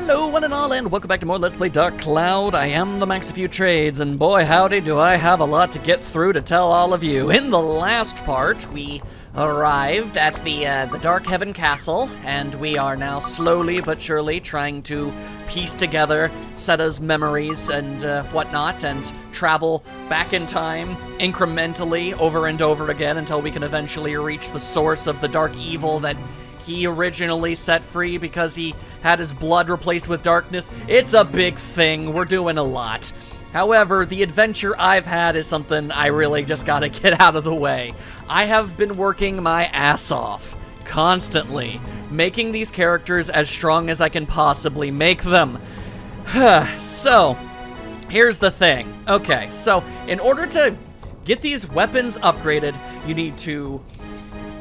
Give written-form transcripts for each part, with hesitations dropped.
Hello one and all, and welcome back to more Let's Play Dark Cloud. I am the Max a Few Trades, and boy howdy do I have a lot to get through to tell all of you. In the last part, we arrived at the Dark Heaven Castle, and we are now slowly but surely trying to piece together Seta's memories and whatnot, and travel back in time incrementally over and over again until we can eventually reach the source of the dark evil that he originally set free because he had his blood replaced with darkness. It's a big thing. We're doing a lot. However, the adventure I've had is something I really just gotta get out of the way. I have been working my ass off, constantly, making these characters as strong as I can possibly make them. So, here's the thing. Okay, so in order to get these weapons upgraded, you need to,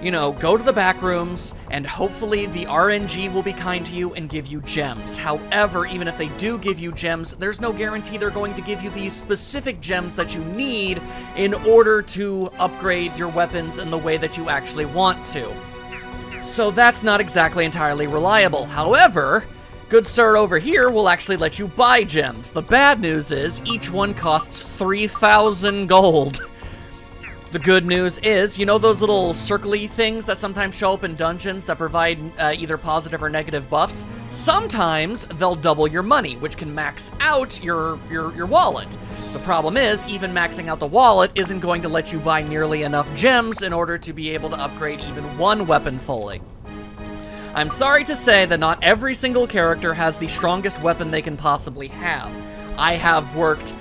you know, go to the back rooms, and hopefully the RNG will be kind to you and give you gems. However, even if they do give you gems, there's no guarantee they're going to give you these specific gems that you need in order to upgrade your weapons in the way that you actually want to. So that's not exactly entirely reliable. However, Good Sir over here will actually let you buy gems. The bad news is each one costs 3,000 gold. The good news is, you know those little circly things that sometimes show up in dungeons that provide either positive or negative buffs? Sometimes they'll double your money, which can max out your wallet. The problem is, even maxing out the wallet isn't going to let you buy nearly enough gems in order to be able to upgrade even one weapon fully. I'm sorry to say that not every single character has the strongest weapon they can possibly have. I have worked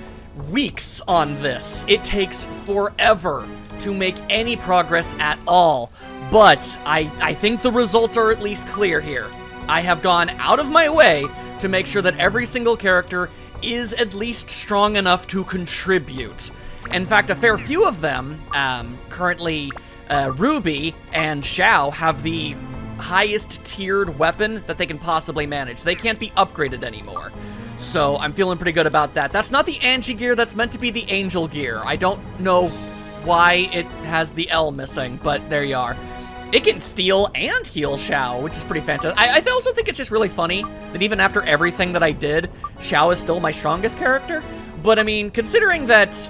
weeks on this. It takes forever to make any progress at all, but I think the results are at least clear here. I have gone out of my way to make sure that every single character is at least strong enough to contribute. In fact, a fair few of them, currently Ruby and Xiao, have the highest tiered weapon that they can possibly manage. They can't be upgraded anymore. So I'm feeling pretty good about that. That's not the Angie gear, that's meant to be the Angel gear. I don't know why it has the L missing, but there you are. It can steal and heal Xiao, which is pretty fantastic. I also think it's just really funny that even after everything that I did, Xiao is still my strongest character. But I mean, considering that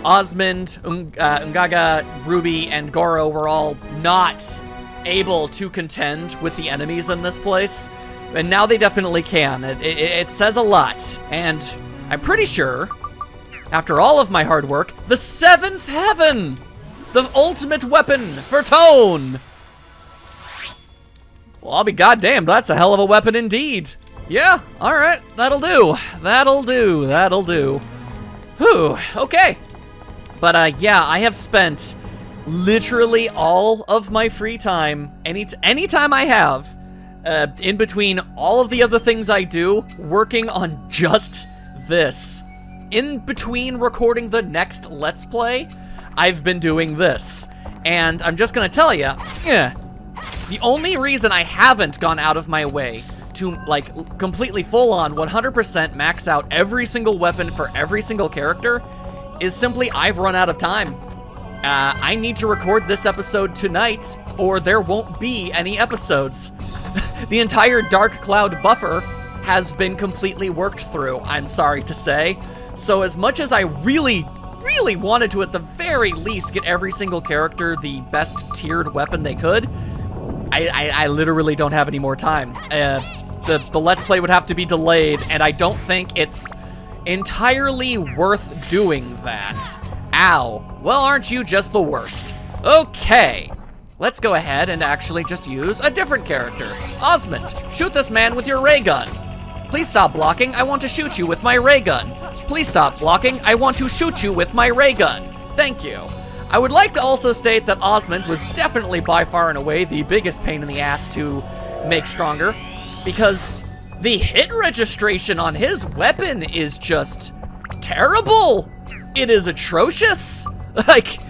Osmond, Ungaga, Ruby, and Goro were all not able to contend with the enemies in this place, and now they definitely can. It says a lot, and I'm pretty sure, after all of my hard work, the 7th Heaven, the ultimate weapon for Tone. Well, I'll be goddamned, that's a hell of a weapon indeed. Yeah, all right, that'll do. That'll do. Whew, okay. But yeah, I have spent literally all of my free time, anytime I have, in between all of the other things I do, working on just this. In between recording the next Let's Play, I've been doing this. And I'm just gonna tell you, the only reason I haven't gone out of my way to, like, completely full-on 100% max out every single weapon for every single character is simply I've run out of time. I need to record this episode tonight, or there won't be any episodes. The entire Dark Cloud buffer has been completely worked through, I'm sorry to say. So as much as I really wanted to at the very least get every single character the best tiered weapon they could, I literally don't have any more time. The Let's Play would have to be delayed, and I don't think it's entirely worth doing that. Ow. Well, aren't you just the worst? Okay. Let's go ahead and actually just use a different character. Osmond, shoot this man with your ray gun. Please stop blocking, I want to shoot you with my ray gun. Please stop blocking, I want to shoot you with my ray gun. Thank you. I would like to also state that Osmond was definitely by far and away the biggest pain in the ass to make stronger, because the hit registration on his weapon is just terrible. It is atrocious. Like,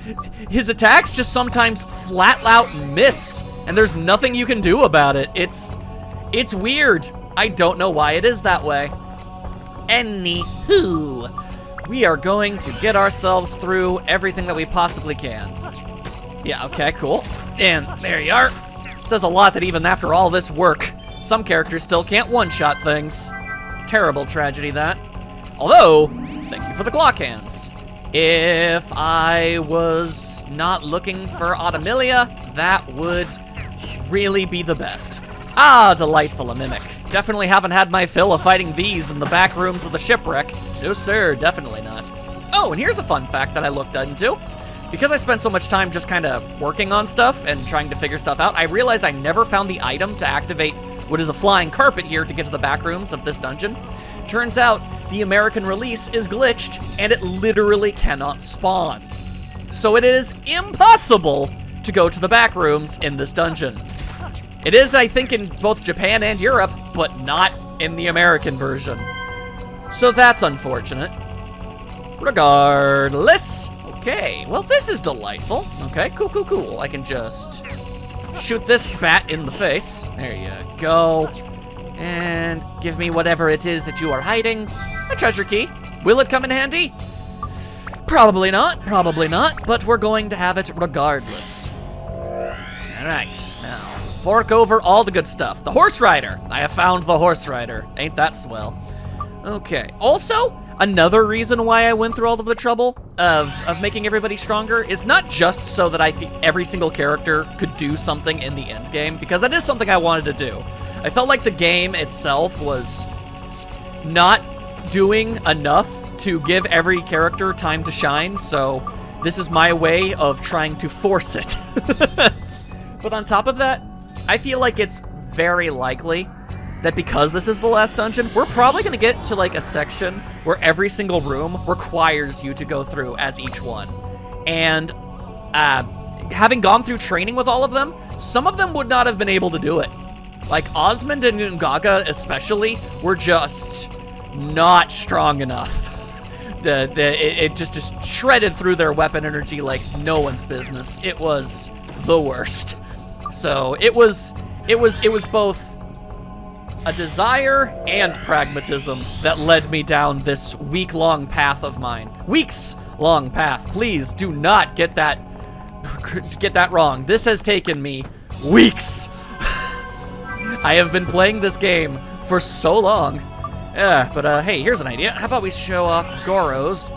his attacks just sometimes flat out miss, and there's nothing you can do about it. It's weird. I don't know why it is that way. Anywho, we are going to get ourselves through everything that we possibly can. Yeah, okay, cool. And there you are. It says a lot that even after all this work, Some characters still can't one-shot things. Terrible tragedy, that. Although, thank you for the clock hands. If I was not looking for Automilia, that would really be the best. Ah, delightful, a mimic. Definitely haven't had my fill of fighting these in the back rooms of the shipwreck. No, sir, definitely not. Oh, and here's a fun fact that I looked into. Because I spent so much time just kind of working on stuff and trying to figure stuff out, I realized I never found the item to activate what is a flying carpet here to get to the back rooms of this dungeon. Turns out the American release is glitched and it literally cannot spawn. So it is impossible to go to the back rooms in this dungeon. It is, I think, in both Japan and Europe, but not in the American version. So that's unfortunate. Regardless, okay, well, this is delightful. Okay, cool. I can just shoot this bat in the face. There you go. And give me whatever it is that you are hiding. A treasure key. Will it come in handy? Probably not, but we're going to have it regardless. All right, now, fork over all the good stuff. The horse rider. I have found the horse rider. Ain't that swell? Okay, also, another reason why I went through all of the trouble of making everybody stronger is not just so that I think every single character could do something in the end game, because that is something I wanted to do. I felt like the game itself was not doing enough to give every character time to shine, so this is my way of trying to force it. But on top of that, I feel like it's very likely that because this is the last dungeon, we're probably gonna get to like a section where every single room requires you to go through as each one. And having gone through training with all of them, some of them would not have been able to do it. Like Osmond and Ungaga especially were just not strong enough. It just shredded through their weapon energy like no one's business. It was the worst. So it was both a desire and pragmatism that led me down this week-long path of mine. Weeks-long path. Please do not get that wrong. This has taken me weeks. I have been playing this game for so long. But hey, here's an idea. How about we show off Goro's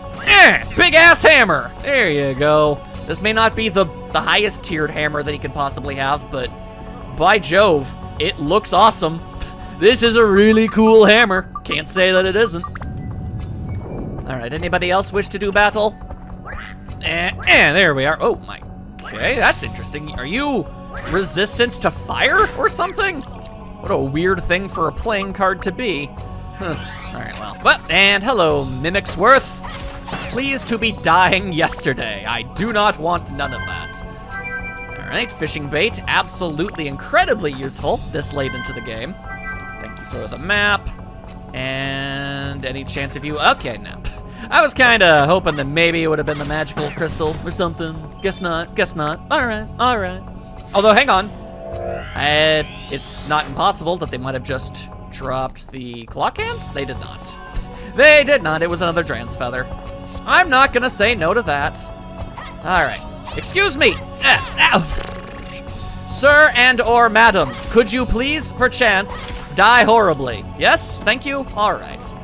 big-ass hammer? There you go. This may not be the highest tiered hammer that he could possibly have, but by Jove, it looks awesome. This is a really cool hammer. Can't say that it isn't. All right, anybody else wish to do battle? And there we are. Oh my, okay, that's interesting. Are you resistant to fire or something? What a weird thing for a playing card to be. Huh. All right, well, and hello, Mimicsworth. Pleased to be dying yesterday. I do not want none of that. All right, fishing bait, absolutely incredibly useful this late into the game. Thank you for the map. And any chance of you, okay, no. I was kind of hoping that maybe it would have been the magical crystal or something. Guess not. All right. Although, hang on. It's not impossible that they might have just dropped the clock hands. They did not. They did not. It was another Dran's feather. I'm not gonna say no to that. All right. Excuse me. Sir and or madam, could you please, perchance, die horribly? Yes, thank you. All right.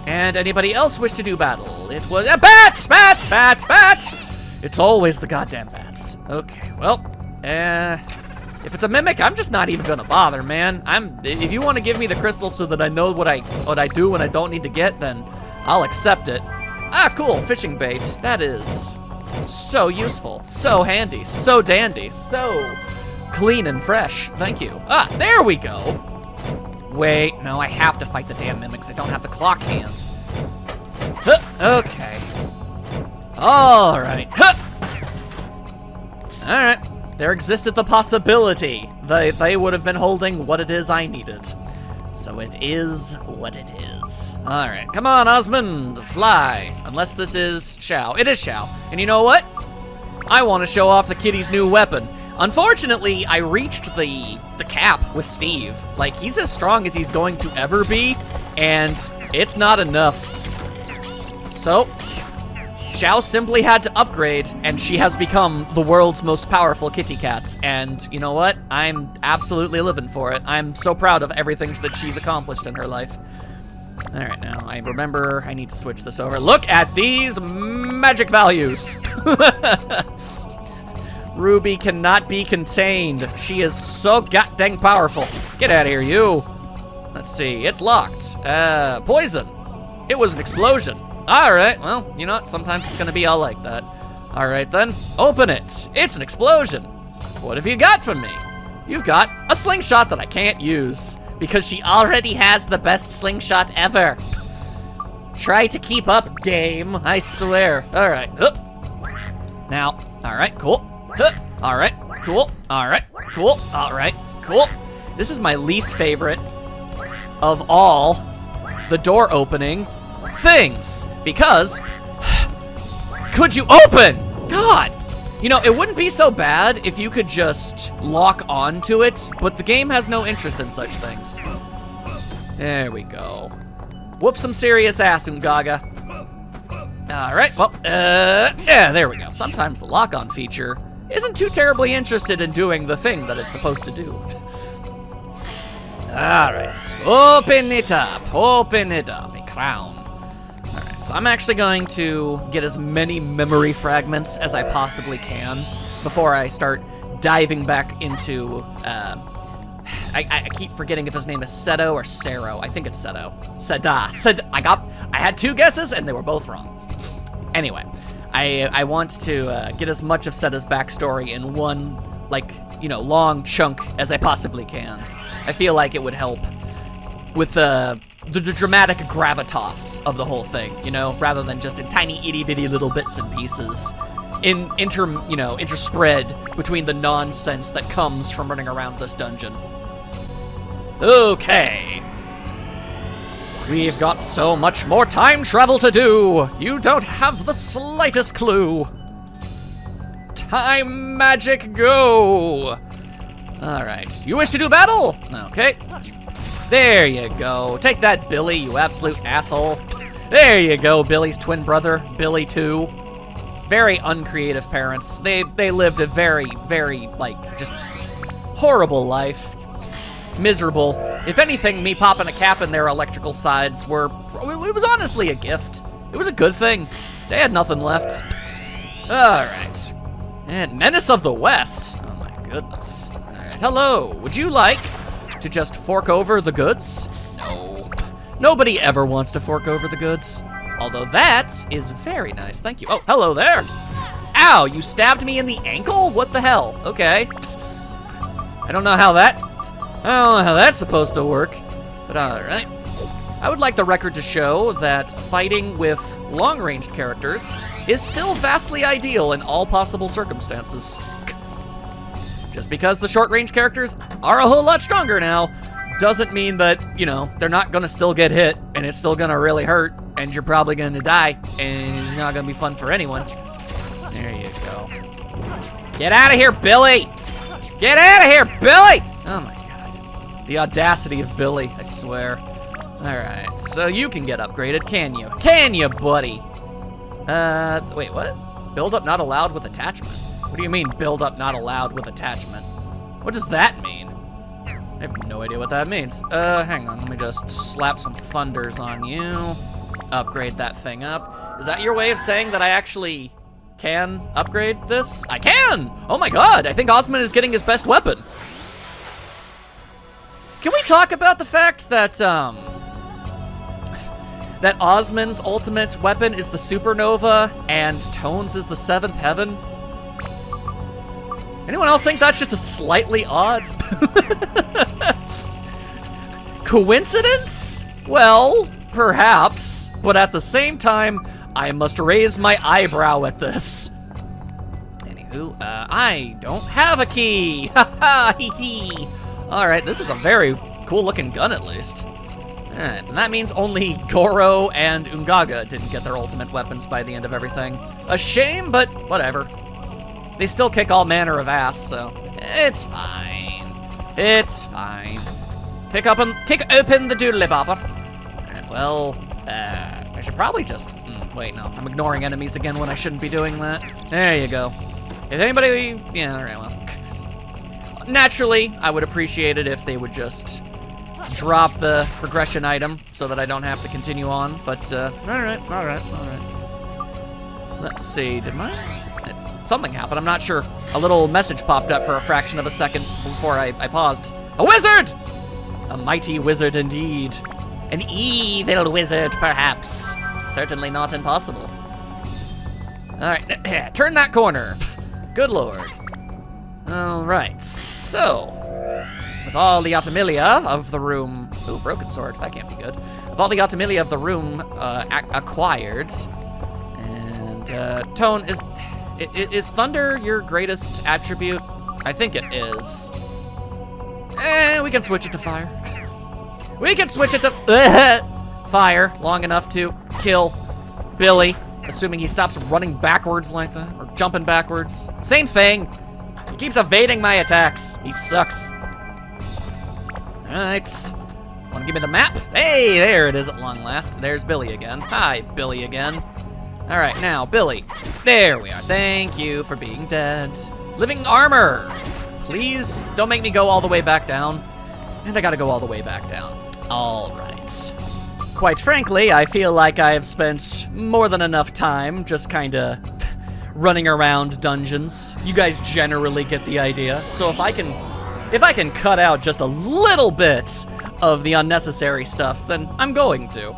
And anybody else wish to do battle? It was bat. It's always the goddamn bats. Okay, well, if it's a mimic, I'm just not even gonna bother, man. If you want to give me the crystal so that I know what I do when I don't need to get, then I'll accept it. Ah, cool, fishing bait. That is so useful, so handy, so dandy, so clean and fresh. Thank you. Ah, there we go. Wait, no, I have to fight the damn mimics. I don't have the clock hands. Huh, okay. All right. Huh. All right. There existed the possibility that they would have been holding what it is I needed. So it is what it is. All right, come on, Osmond, fly. Unless this is Shao. It is Shao. And you know what? I want to show off the kitty's new weapon. Unfortunately, I reached the cap with Steve. Like, he's as strong as he's going to ever be, and it's not enough. So, Xiao simply had to upgrade, and she has become the world's most powerful kitty cat. And you know what? I'm absolutely living for it. I'm so proud of everything that she's accomplished in her life. All right, now I remember I need to switch this over. Look at these magic values. Ruby cannot be contained. She is so goddamn powerful. Get out of here, you. Let's see, it's locked. Poison. It was an explosion. All right, well, you know what? Sometimes it's gonna be all like that. All right then, open it. It's an explosion. What have you got from me? You've got a slingshot that I can't use because she already has the best slingshot ever. Try to keep up, game, I swear. All right, now, all right, cool. All right, cool. All right, cool. All right, cool. This is my least favorite of all the door opening things, because could you open? God, you know, it wouldn't be so bad if you could just lock onto it, but the game has no interest in such things. There we go. Whoop some serious ass, Ungaga. All right, well, yeah, there we go. Sometimes the lock-on feature isn't too terribly interested in doing the thing that it's supposed to do. All right, open it up, a crown. All right, so I'm actually going to get as many memory fragments as I possibly can before I start diving back into, I keep forgetting if his name is Seto or Sero. I think it's Seto. I had two guesses and they were both wrong. Anyway, I want to get as much of Seta's backstory in one, like, you know, long chunk as I possibly can. I feel like it would help with the dramatic gravitas of the whole thing, you know, rather than just in tiny itty-bitty little bits and pieces, interspread between the nonsense that comes from running around this dungeon. Okay. We've got so much more time travel to do. You don't have the slightest clue. Time magic, go. All right, you wish to do battle? Okay. There you go. Take that, Billy, you absolute asshole. There you go, Billy's twin brother, Billy 2. Very uncreative parents. They lived a very, very, like, just horrible life. Miserable. If anything, me popping a cap in their electrical sides it was honestly a gift. It was a good thing. They had nothing left. All right. And Menace of the West. Oh my goodness. All right. Hello, would you like to just fork over the goods? No. Nobody ever wants to fork over the goods. Although that is very nice, thank you. Oh, hello there. Ow, you stabbed me in the ankle? What the hell? Okay. I don't know how that's supposed to work, but all right. I would like the record to show that fighting with long-ranged characters is still vastly ideal in all possible circumstances. Just because the short-range characters are a whole lot stronger now doesn't mean that, you know, they're not gonna still get hit, and it's still gonna really hurt, and you're probably gonna die, and it's not gonna be fun for anyone. There you go. Get out of here, Billy! Get out of here, Billy! Oh my God. The audacity of Billy, I swear. All right, so you can get upgraded, can you? Can you, buddy? Wait, what? Build up not allowed with attachment? What do you mean, build up not allowed with attachment? What does that mean? I have no idea what that means. Hang on, let me just slap some thunders on you. Upgrade that thing up. Is that your way of saying that I actually can upgrade this? I can! Oh my God, I think Osmond is getting his best weapon. Can we talk about the fact that, that Osmond's ultimate weapon is the supernova and Tone's is the seventh heaven? Anyone else think that's just a slightly odd? Coincidence? Well, perhaps, but at the same time, I must raise my eyebrow at this. Anywho, I don't have a key. Ha ha, hee hee. All right, this is a very cool looking gun at least. Alright, and that means only Goro and Ungaga didn't get their ultimate weapons by the end of everything. A shame, but whatever. They still kick all manner of ass, so it's fine. It's fine. Kick open the doodly bopper. Alright, well, I should probably just, wait, no. I'm ignoring enemies again when I shouldn't be doing that. There you go. If anybody, yeah, all right, well. Naturally, I would appreciate it if they would just drop the progression item so that I don't have to continue on, but, all right. Let's see, something happened, I'm not sure. A little message popped up for a fraction of a second before I paused. A wizard! A mighty wizard indeed. An evil wizard, perhaps. Certainly not impossible. All right, turn that corner. Good lord. All right, so, with all the automilia of the room, ooh, broken sword, that can't be good. With all the automilia of the room acquired, and Tone, is thunder your greatest attribute? I think it is. We can switch it to fire. We can switch it to fire long enough to kill Billy, assuming he stops running backwards like that, or jumping backwards. Same thing. He keeps evading my attacks. He sucks. All right. Want to give me the map? Hey, there it is at long last. There's Billy again. Hi, Billy again. All right, now, Billy. There we are. Thank you for being dead. Living armor. Please don't make me go all the way back down. And I gotta go all the way back down. All right. Quite frankly, I feel like I have spent more than enough time just kinda running around dungeons. You guys generally get the idea. So if I can cut out just a little bit of the unnecessary stuff, then I'm going to.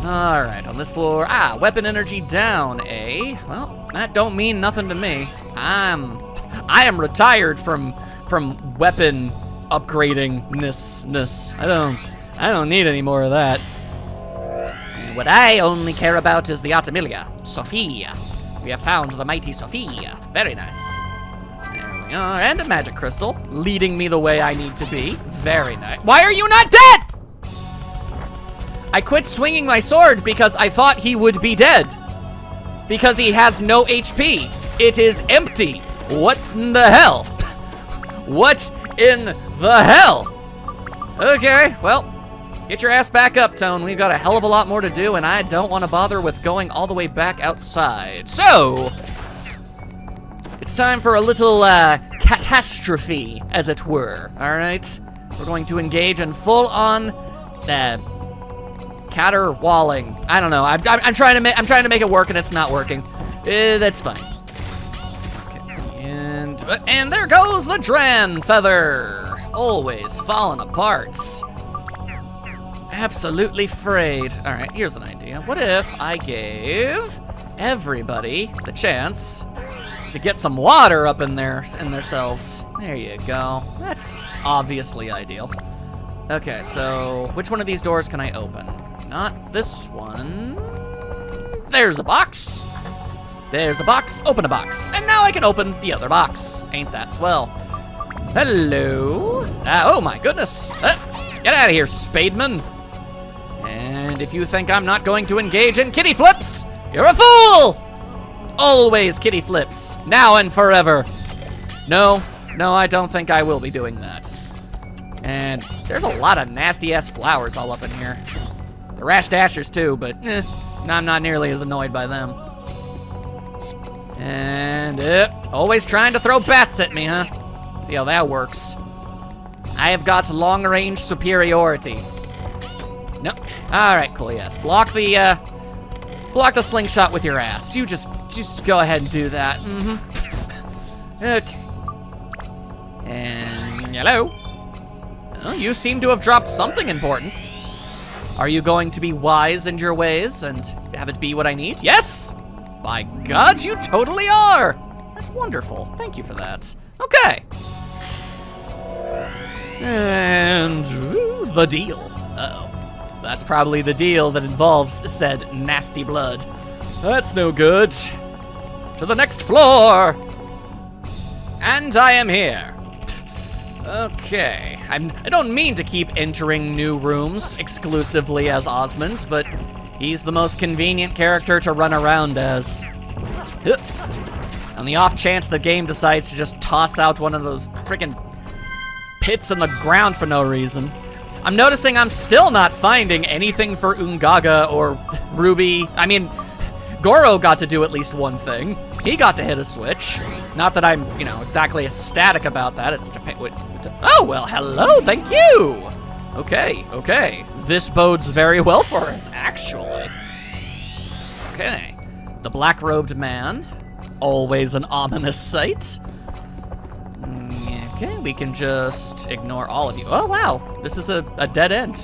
All right, on this floor, weapon energy down, eh? Well, that don't mean nothing to me. I am retired from weapon upgradingness. I don't need any more of that. What I only care about is the automilia, Sophia. We have found the mighty Sophia. Very nice. There we are, and a magic crystal, leading me the way I need to be. Very nice. Why are you not dead? I quit swinging my sword because I thought he would be dead. Because he has no HP. It is empty. What in the hell? What in the hell? Okay, well, get your ass back up, Tone. We've got a hell of a lot more to do, and I don't want to bother with going all the way back outside. So, it's time for a little catastrophe, as it were. All right, we're going to engage in full-on caterwauling. I don't know. I'm trying to make it work, and it's not working. That's fine. And there goes the Dran feather. Always falling apart. Absolutely frayed. All right, here's an idea. What if I gave everybody the chance to get some water up in themselves? There you go. That's obviously ideal. Okay, so which one of these doors can I open? Not this one. There's a box. There's a box, open a box. And now I can open the other box. Ain't that swell? Hello? Oh my goodness. Get out of here, Spademan. And if you think I'm not going to engage in kitty flips, you're a fool! Always kitty flips, now and forever. No, I don't think I will be doing that. And there's a lot of nasty-ass flowers all up in here. The Rash Dashers too, but I'm not nearly as annoyed by them. And always trying to throw bats at me, huh? See how that works. I have got long-range superiority. No. All right, cool. Yes, block the slingshot with your ass. You just go ahead and do that. Okay. And hello. Well, you seem to have dropped something important. Are you going to be wise in your ways and have it be what I need? Yes. By God, you totally are! That's wonderful. Thank you for that. Okay. And the deal. Uh-oh. That's probably the deal that involves said nasty blood. That's no good. To the next floor! And I am here. Okay. I don't mean to keep entering new rooms exclusively as Osmond, but he's the most convenient character to run around as. On the off chance the game decides to just toss out one of those freaking pits in the ground for no reason, I'm noticing I'm still not finding anything for Ungaga or Ruby. I mean, Goro got to do at least one thing. He got to hit a switch. Not that I'm, you know, exactly ecstatic about that. It's oh, well, hello, thank you. Okay. This bodes very well for us, actually. Okay. The black-robed man. Always an ominous sight. Okay, we can just ignore all of you. Oh, wow. This is a dead end.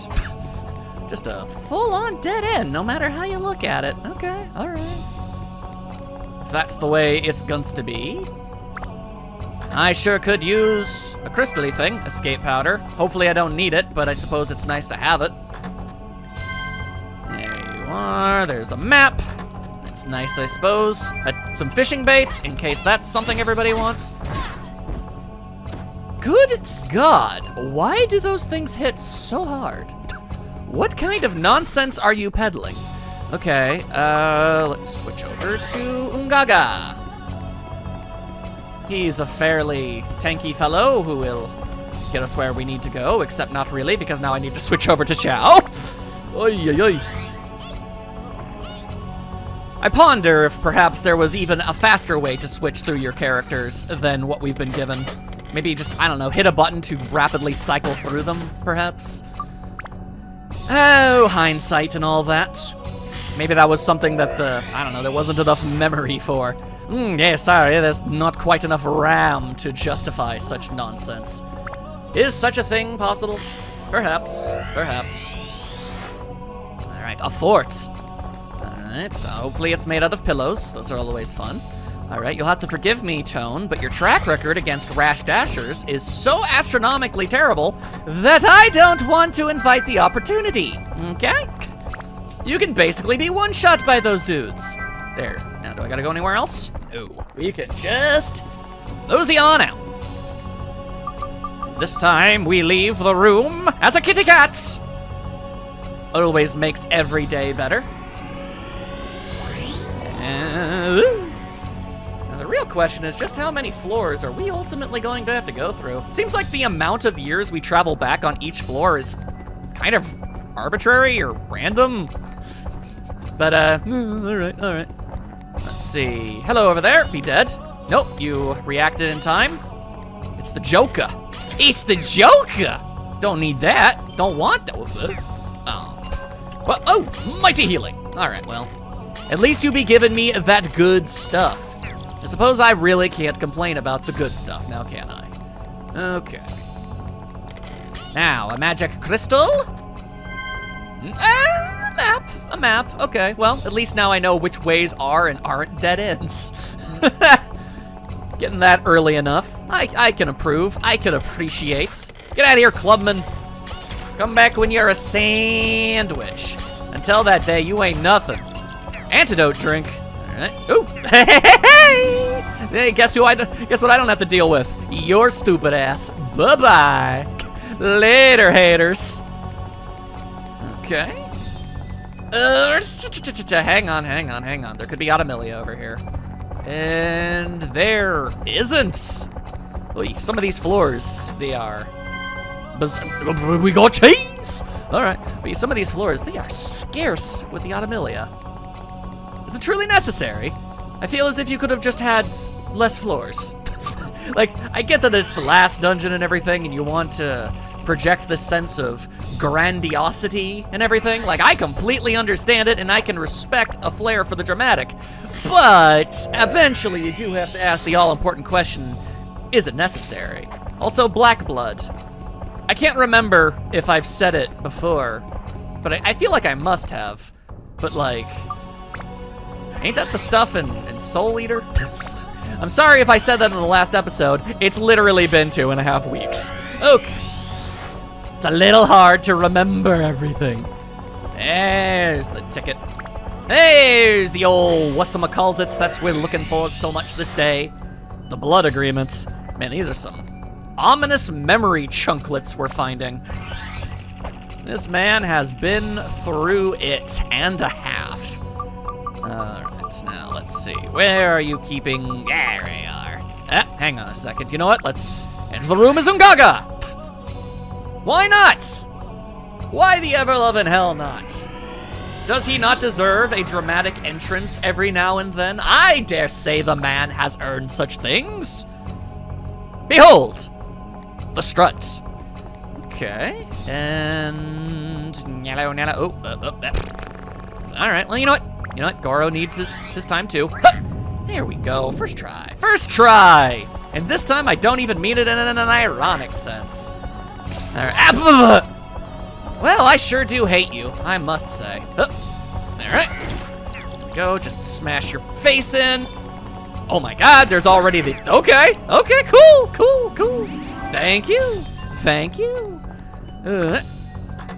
Just a full-on dead end, no matter how you look at it. Okay, all right. If that's the way it's going to be. I sure could use a crystally thing, escape powder. Hopefully I don't need it, but I suppose it's nice to have it. There you are, there's a map. That's nice, I suppose. Some fishing baits, in case that's something everybody wants. Good God, why do those things hit so hard? What kind of nonsense are you peddling? Okay, let's switch over to Ungaga. He's a fairly tanky fellow who will get us where we need to go, except not really, because now I need to switch over to Chao. Oy. I ponder if perhaps there was even a faster way to switch through your characters than what we've been given. Maybe just, I don't know, hit a button to rapidly cycle through them, perhaps? Oh, hindsight and all that. Maybe that was something that I don't know, there wasn't enough memory for. Yeah, sorry, there's not quite enough RAM to justify such nonsense. Is such a thing possible? Perhaps. All right, a fort. All right, so hopefully it's made out of pillows. Those are always fun. All right, you'll have to forgive me, Tone, but your track record against Rash Dashers is so astronomically terrible that I don't want to invite the opportunity, okay? You can basically be one-shot by those dudes. There, now do I gotta go anywhere else? No, we can just mosey on out. This time we leave the room as a kitty cat. Always makes every day better. Now the real question is just how many floors are we ultimately going to have to go through? Seems like the amount of years we travel back on each floor is kind of arbitrary or random. But, all right. Let's see. Hello over there. Be dead. Nope, you reacted in time. It's the Joker. It's the Joker! Don't need that. Don't want that. Oh. Well, oh, mighty healing. All right, well. At least you be giving me that good stuff. I suppose I really can't complain about the good stuff, now can I? Okay. Now, a magic crystal? A map. Okay, well, at least now I know which ways are and aren't dead ends. Getting that early enough. I can approve. I can appreciate. Get out of here, clubman. Come back when you're a sandwich. Until that day, you ain't nothing. Antidote drink. All right. Ooh. Hey, guess what I don't have to deal with? Your stupid ass. Bye-bye. Later, haters. Okay. Hang on. There could be Automilia over here. And there isn't. Some of these floors, they are... We got cheese! Alright, but some of these floors, they are scarce with the Automilia. Is it truly necessary? I feel as if you could have just had less floors. Like, I get that it's the last dungeon and everything, and you want to project this sense of grandiosity and everything. Like, I completely understand it, and I can respect a flair for the dramatic. But eventually, you do have to ask the all-important question, is it necessary? Also, Black Blood. I can't remember if I've said it before, but I feel like I must have. But, like, ain't that the stuff in Soul Eater? I'm sorry if I said that in the last episode. It's literally been 2.5 weeks. Okay. It's a little hard to remember everything. There's the ticket. There's the old whatchamacallits that's we're looking for so much this day. The blood agreements. Man, these are some ominous memory chunklets we're finding. This man has been through it and a half. Alright, now let's see. Where are you keeping... There we are. Hang on a second. You know what? Let's enter the room as Ungaga. Why not? Why the ever-loving hell not? Does he not deserve a dramatic entrance every now and then? I dare say the man has earned such things. Behold, the strut. Okay, and oh, all right. Well, you know what? Goro needs his time too. Huh. There we go. First try. First try. And this time I don't even mean it in an ironic sense. All right. Well, I sure do hate you, I must say. All right. There we go. Just smash your face in. Oh my God, there's already the, okay, cool. Thank you.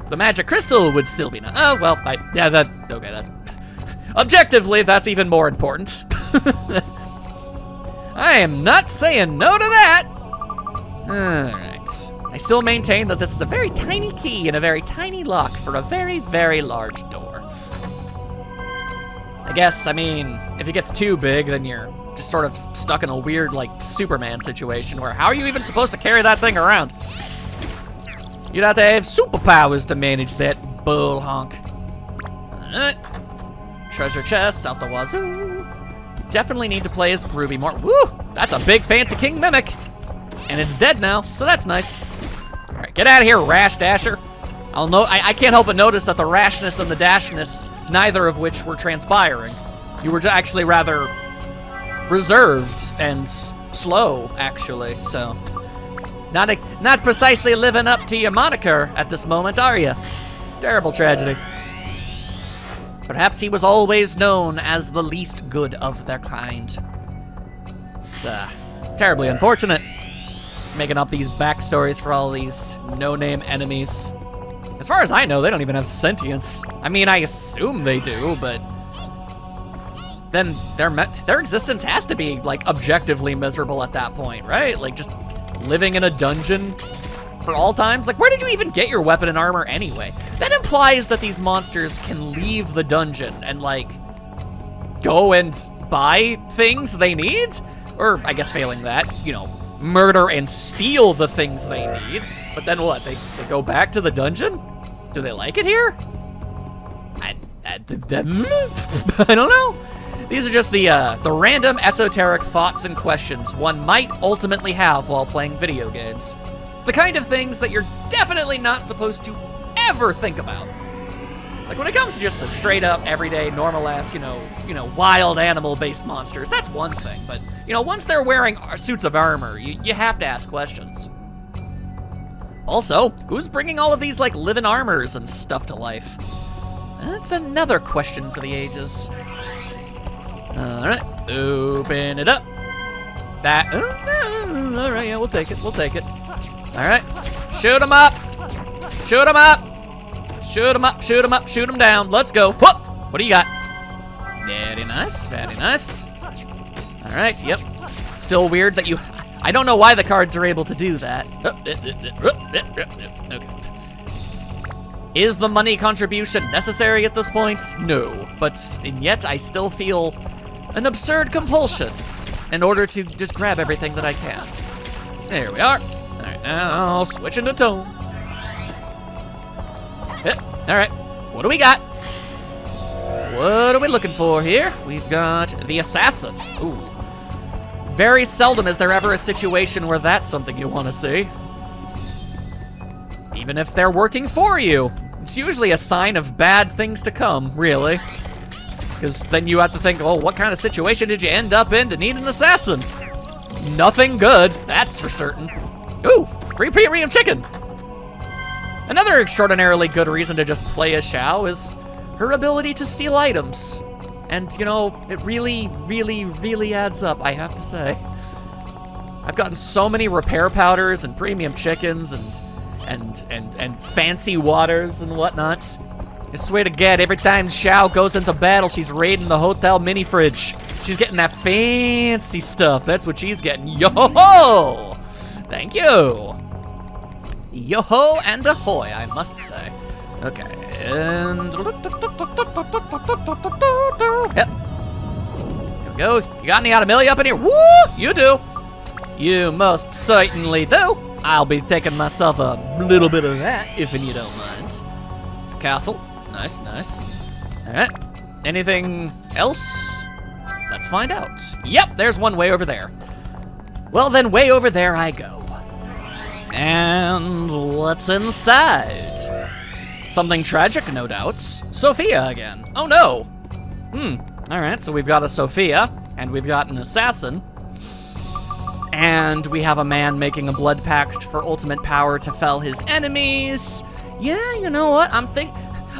The magic crystal would still be nice. Oh, well, yeah, okay, that's, objectively, that's even more important. I am not saying no to that. All right. I still maintain that this is a very tiny key and a very tiny lock for a very, very large door. I guess, I mean, if it gets too big, then you're just sort of stuck in a weird, like, Superman situation where how are you even supposed to carry that thing around? You'd have to have superpowers to manage that bull honk. Alright. Treasure chests out the wazoo. Definitely need to play as Ruby more. Woo! That's a big fancy king mimic. And it's dead now, so that's nice. All right, get out of here, rash dasher. I can't help but notice that the rashness and the dashness, neither of which were transpiring. You were actually rather reserved and slow, actually, so. Not precisely living up to your moniker at this moment, are you? Terrible tragedy. Perhaps he was always known as the least good of their kind. It's terribly unfortunate. Making up these backstories for all these no-name enemies. As far as I know, they don't even have sentience. I mean, I assume they do, but then their existence has to be, like, objectively miserable at that point, right? Like, just living in a dungeon for all times? Like, where did you even get your weapon and armor anyway? That implies that these monsters can leave the dungeon and, like, go and buy things they need? Or, I guess failing that, you know, murder and steal the things they need. But then what? They go back to the dungeon? Do they like it here? I don't know. These are just the random esoteric thoughts and questions one might ultimately have while playing video games. The kind of things that you're definitely not supposed to ever think about. Like when it comes to just the straight up, everyday, normal ass, you know, wild animal based monsters, that's one thing. But, you know, once they're wearing suits of armor, you have to ask questions. Also, who's bringing all of these, like, living armors and stuff to life? That's another question for the ages. All right, open it up. All right, yeah, we'll take it. All right, shoot him up. Shoot him down. Let's go. Whoop! What do you got? Very nice. All right, yep. Still weird that you, I don't know why the cards are able to do that. Okay. Is the money contribution necessary at this point? No, and yet I still feel an absurd compulsion in order to just grab everything that I can. There we are. All right, now switching to tone. All right, what do we got? What are we looking for here? We've got the assassin. Ooh. Very seldom is there ever a situation where that's something you want to see. Even if they're working for you. It's usually a sign of bad things to come, really. Because then you have to think, oh, what kind of situation did you end up in to need an assassin? Nothing good, that's for certain. Ooh, free premium chicken. Another extraordinarily good reason to just play as Xiao is her ability to steal items. And, you know, it really, really, really adds up, I have to say. I've gotten so many repair powders and premium chickens and fancy waters and whatnot. I swear to God, every time Xiao goes into battle, she's raiding the hotel mini fridge. She's getting that fancy stuff. That's what she's getting. Yo-ho! Thank you. Yo-ho and ahoy, I must say. Okay, and... Yep. Here we go. You got any out of Millie up in here? Woo! You do. You most certainly do. I'll be taking myself a little bit of that, if you don't mind. castle. Nice, nice. All right. Anything else? Let's find out. Yep, there's one way over there. Well, then way over there I go. And what's inside? Something tragic, no doubt. Sophia again. Oh no. All right, so we've got a Sophia, and we've got an assassin, and we have a man making a blood pact for ultimate power to fell his enemies. Yeah, you know what?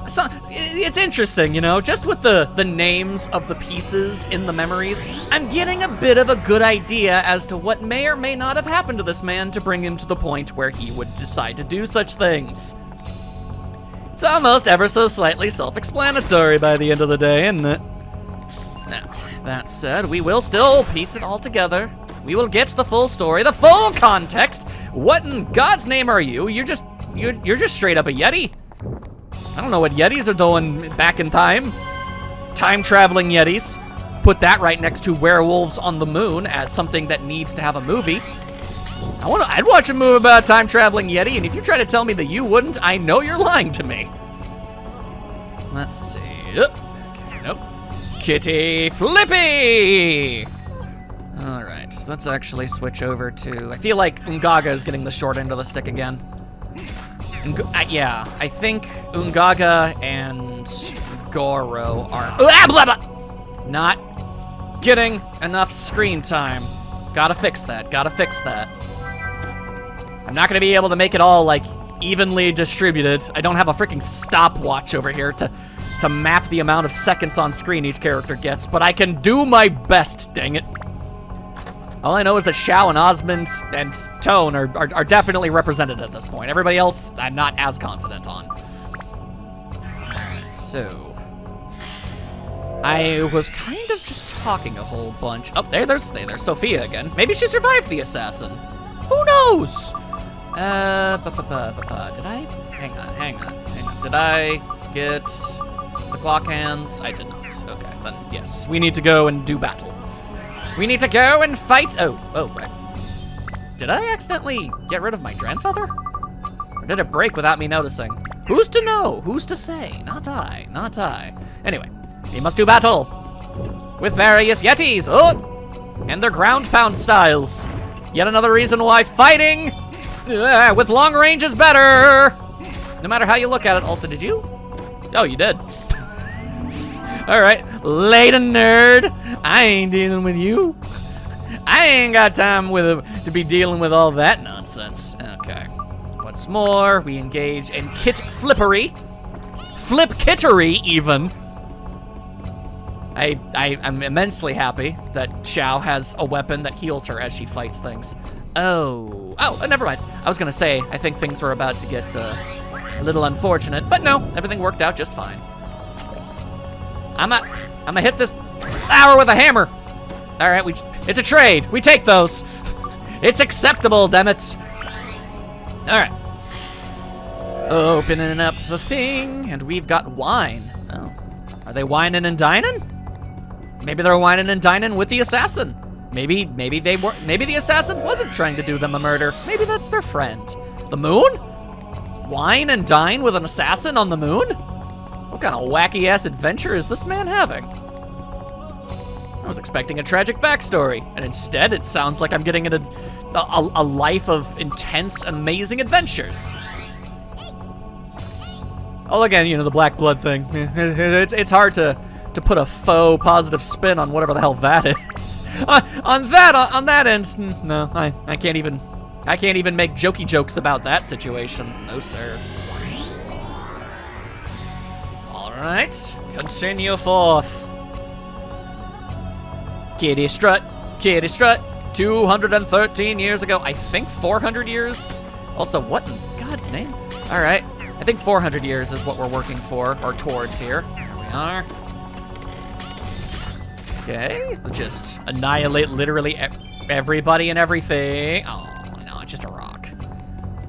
So, it's interesting, you know, just with the names of the pieces in the memories, I'm getting a bit of a good idea as to what may or may not have happened to this man to bring him to the point where he would decide to do such things. It's almost ever so slightly self-explanatory by the end of the day, isn't it? Now, that said, we will still piece it all together. We will get the full story, the full context. What in God's name are you? You're just straight up a Yeti. I don't know what Yetis are doing back in time. Time-traveling Yetis. Put that right next to Werewolves on the Moon as something that needs to have a movie. I'd watch a movie about a time-traveling Yeti, and if you try to tell me that you wouldn't, I know you're lying to me. Let's see. Okay, nope. Kitty Flippy! All right, let's actually switch over to... I feel like Ungaga is getting the short end of the stick again. Yeah, I think Ungaga and Goro are not getting enough screen time. Gotta fix that, gotta fix that. I'm not gonna be able to make it all, like, evenly distributed. I don't have a freaking stopwatch over here to map the amount of seconds on screen each character gets, but I can do my best, dang it. All I know is that Xiao and Osmond and Tone are definitely represented at this point. Everybody else, I'm not as confident on. Alright, so... I was kind of just talking a whole bunch. Oh, there's Sophia again. Maybe she survived the assassin. Who knows? Did I? Hang on. Did I get the clock hands? I did not. Okay, then yes. We need to go and do battle. We need to go and fight. Oh, right. Did I accidentally get rid of my grandfather? Or did it break without me noticing? Who's to know? Who's to say? Not I, not I. Anyway, we must do battle with various Yetis. Oh, and their ground pound styles. Yet another reason why fighting with long range is better. No matter how you look at it. Also, did you? Oh, you did. All right, later, nerd. I ain't dealing with you. I ain't got time to be dealing with all that nonsense. Okay. What's more, we engage in kit flippery. Flip kittery, even. I'm immensely happy that Xiao has a weapon that heals her as she fights things. Oh, never mind. I was gonna say, I think things were about to get a little unfortunate, but no, everything worked out just fine. I'm gonna hit this hour with a hammer. All right, it's a trade. We take those. It's acceptable, damn it. All right. Opening up the thing, and we've got wine. Oh, are they wining and dining? Maybe they're wining and dining with the assassin. Maybe the assassin wasn't trying to do them a murder. Maybe that's their friend. The moon? Wine and dine with an assassin on the moon? What kind of wacky-ass adventure is this man having? I was expecting a tragic backstory, and instead it sounds like I'm getting a life of intense, amazing adventures. Oh, again, you know, the black blood thing. It's hard to put a faux positive spin on whatever the hell that is. on that end, no, I can't even make jokey jokes about that situation. No, sir. All right, continue forth. Kitty strut, 213 years ago. I think 400 years. Also, what in God's name? All right, I think 400 years is what we're working for, or towards here. Here we are. Okay, just annihilate literally everybody and everything. Oh, no, it's just a rock.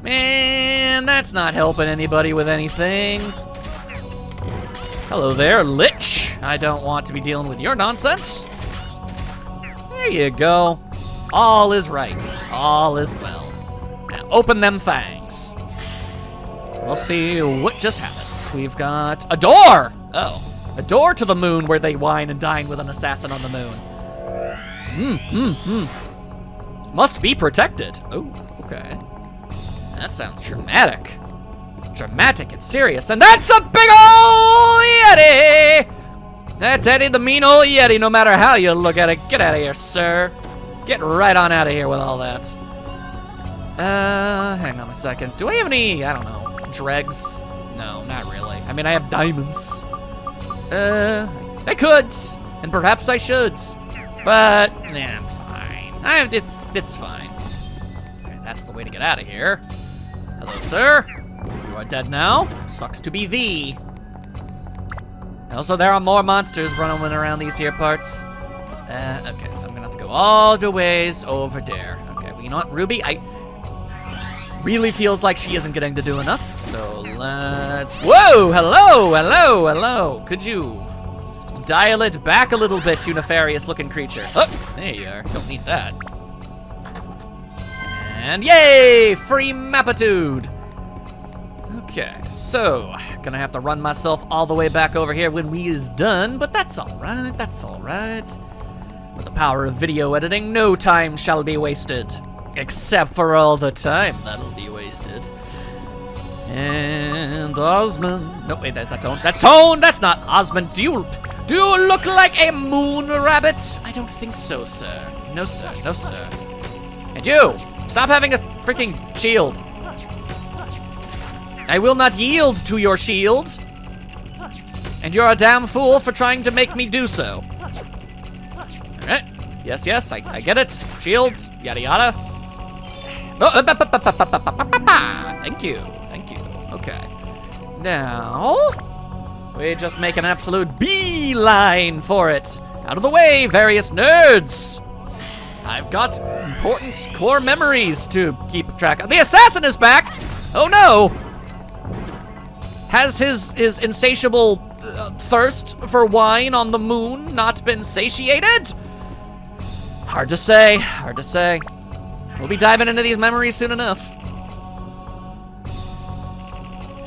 Man, that's not helping anybody with anything. Hello there, Lich. I don't want to be dealing with your nonsense. There you go. All is right. All is well. Now, open them fangs. We'll see what just happens. We've got a door! Oh, a door to the moon where they wine and dine with an assassin on the moon. Must be protected. Oh, okay. That sounds dramatic. Dramatic and serious, and that's a big ol' Yeti! That's Eddie, the mean old Yeti, no matter how you look at it. Get out of here, sir. Get right on out of here with all that. Hang on a second. Do I have any, I don't know, dregs? No, not really. I mean, I have diamonds. I could, and perhaps I should. But, nah, I'm fine. It's fine. Okay, that's the way to get out of here. Hello, sir. You are dead now. Sucks to be thee. Also, there are more monsters running around these here parts. Okay, so I'm gonna have to go all the ways over there. Okay, well, you know what, Ruby? Really feels like she isn't getting to do enough, so let's... Whoa! Hello! Could you dial it back a little bit, you nefarious-looking creature? Oh, there you are. Don't need that. And yay! Free mapitude! Okay, so, gonna have to run myself all the way back over here when we is done, but that's alright. With the power of video editing, no time shall be wasted. Except for all the time that'll be wasted. And Osmond. No, wait, that's not Tone. That's Tone! That's not Osmond. Do you look like a moon rabbit? I don't think so, sir. No, sir. And you! Stop having a freaking shield. I will not yield to your shield. And you're a damn fool for trying to make me do so. Alright. Yes, I get it. Shields, yada yada. Oh, thank you. Okay. Now, we just make an absolute beeline for it. Out of the way, various nerds. I've got important core memories to keep track of. The assassin is back! Oh no! Has his insatiable thirst for wine on the moon not been satiated? Hard to say. We'll be diving into these memories soon enough.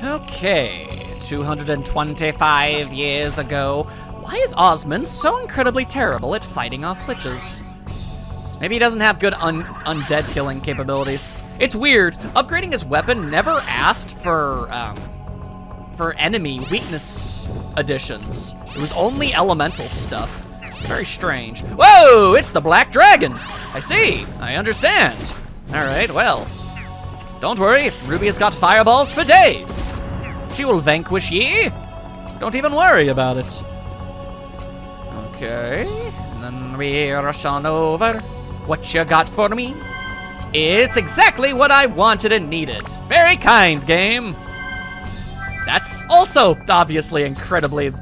Okay, 225 years ago. Why is Osmond so incredibly terrible at fighting off liches? Maybe he doesn't have good undead killing capabilities. It's weird, upgrading his weapon never asked for enemy weakness additions. It was only elemental stuff. It's very strange. Whoa, it's the Black Dragon. I see, I understand. All right, well, don't worry, Ruby has got fireballs for days. She will vanquish ye. Don't even worry about it. Okay, and then we rush on over. What you got for me? It's exactly what I wanted and needed. Very kind, game. That's also obviously incredibly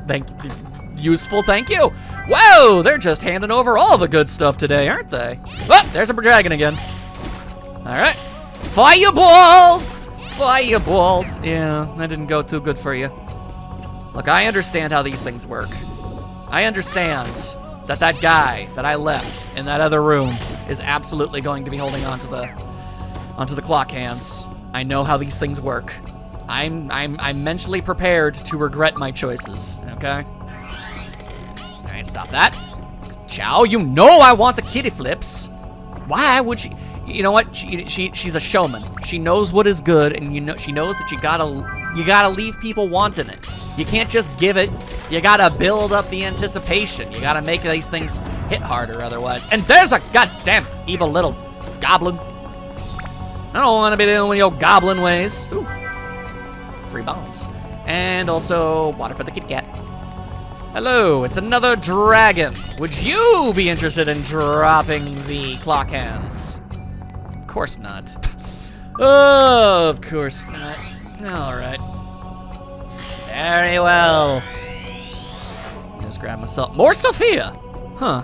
useful, thank you. Whoa, they're just handing over all the good stuff today, aren't they? Oh, there's a dragon again. All right, fireballs! Fireballs. Yeah, that didn't go too good for you. Look, I understand how these things work. I understand that guy that I left in that other room is absolutely going to be holding onto the clock hands. I know how these things work. I'm mentally prepared to regret my choices, okay? All right, stop that. Chow, you know I want the kitty flips. Why would she? You know what? She's a showman. She knows what is good, and she knows that you gotta leave people wanting it. You can't just give it. You gotta build up the anticipation. You gotta make these things hit harder otherwise. And there's a goddamn evil little goblin. I don't want to be dealing with your goblin ways. Ooh. Free bombs. And also water for the kitty cat. Hello, it's another dragon. Would you be interested in dropping the clock hands? Of course not. Oh, of course not. All right. Very well. Just grab myself more Sophia. Huh.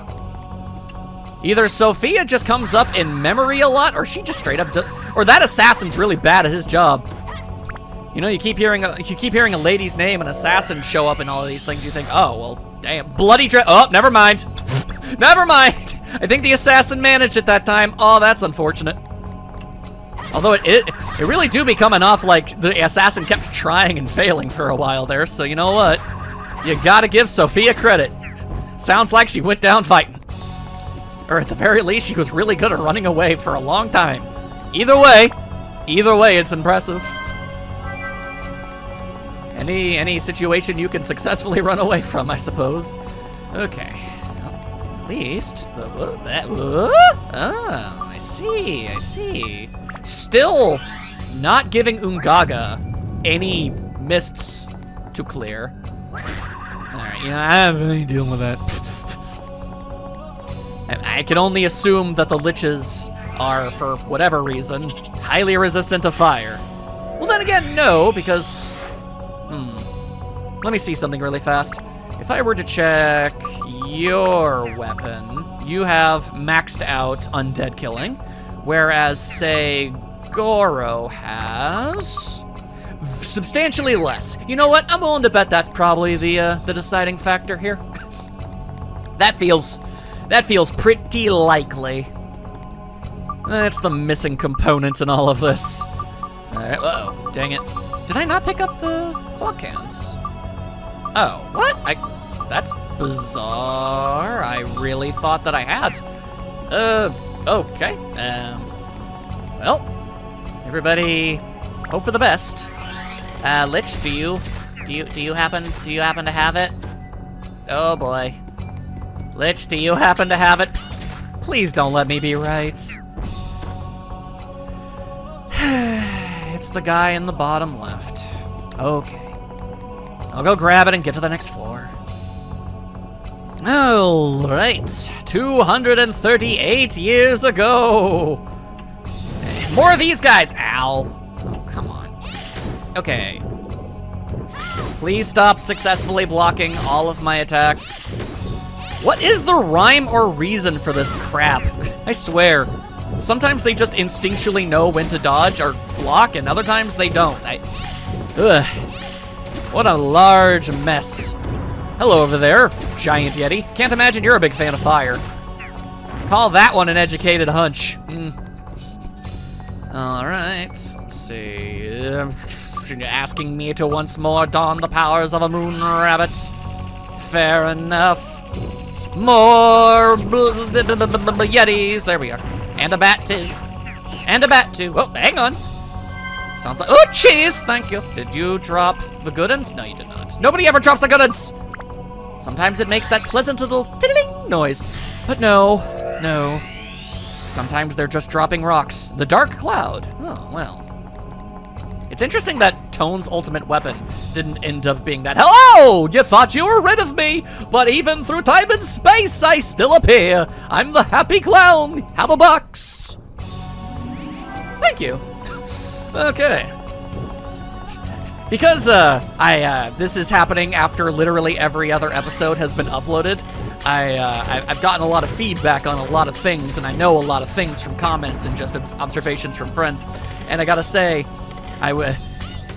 Either Sophia just comes up in memory a lot, or she just straight up or that assassin's really bad at his job. You know, you keep hearing a lady's name, an assassin show up in all of these things. You think, oh well, damn, bloody oh, never mind, never mind. I think the assassin managed it that time. Oh, that's unfortunate. Although it really do become enough like the assassin kept trying and failing for a while there, so you know what? You gotta give Sophia credit. Sounds like she went down fighting. Or at the very least, she was really good at running away for a long time. Either way, it's impressive. Any situation you can successfully run away from, I suppose. Okay. Well, at least I see. Still not giving Ungaga any mists to clear. Alright, you know, I haven't any dealing with that. I can only assume that the liches are, for whatever reason, highly resistant to fire. Well, then again, no, because... Let me see something really fast. If I were to check your weapon, you have maxed out undead killing, whereas, say, Goro has substantially less. You know what? I'm willing to bet that's probably the deciding factor here. That feels pretty likely. That's the missing component in all of this. All right. Uh-oh, dang it. Did I not pick up the clock hands? Oh, what? That's bizarre. I really thought that I had. Okay. Well, everybody, hope for the best. Lich, do you happen to have it? Oh boy. Lich, do you happen to have it? Please don't let me be right. It's the guy in the bottom left. Okay. I'll go grab it and get to the next floor. All right, 238 years ago. More of these guys. Ow. Oh, come on. Okay. Please stop successfully blocking all of my attacks. What is the rhyme or reason for this crap? I swear. Sometimes they just instinctually know when to dodge or block, and other times they don't. Ugh. What a large mess. Hello over there, giant yeti. Can't imagine you're a big fan of fire. Call that one an educated hunch. All right, let's see. You're asking me to once more don the powers of a moon rabbit. Fair enough. More yetis. There we are. And a bat too. And a bat too. Oh, hang on. Sounds like, oh, cheese, thank you. Did you drop the good uns? No, you did not. Nobody ever drops the good uns. Sometimes it makes that pleasant little tiddling noise. But no. Sometimes they're just dropping rocks. The dark cloud. Oh, well. It's interesting that Tone's ultimate weapon didn't end up being that. Hello! You thought you were rid of me, but even through time and space, I still appear. I'm the happy clown. Have a box. Thank you. Okay. Because this is happening after literally every other episode has been uploaded, I've gotten a lot of feedback on a lot of things, and I know a lot of things from comments and just observations from friends. And I gotta say,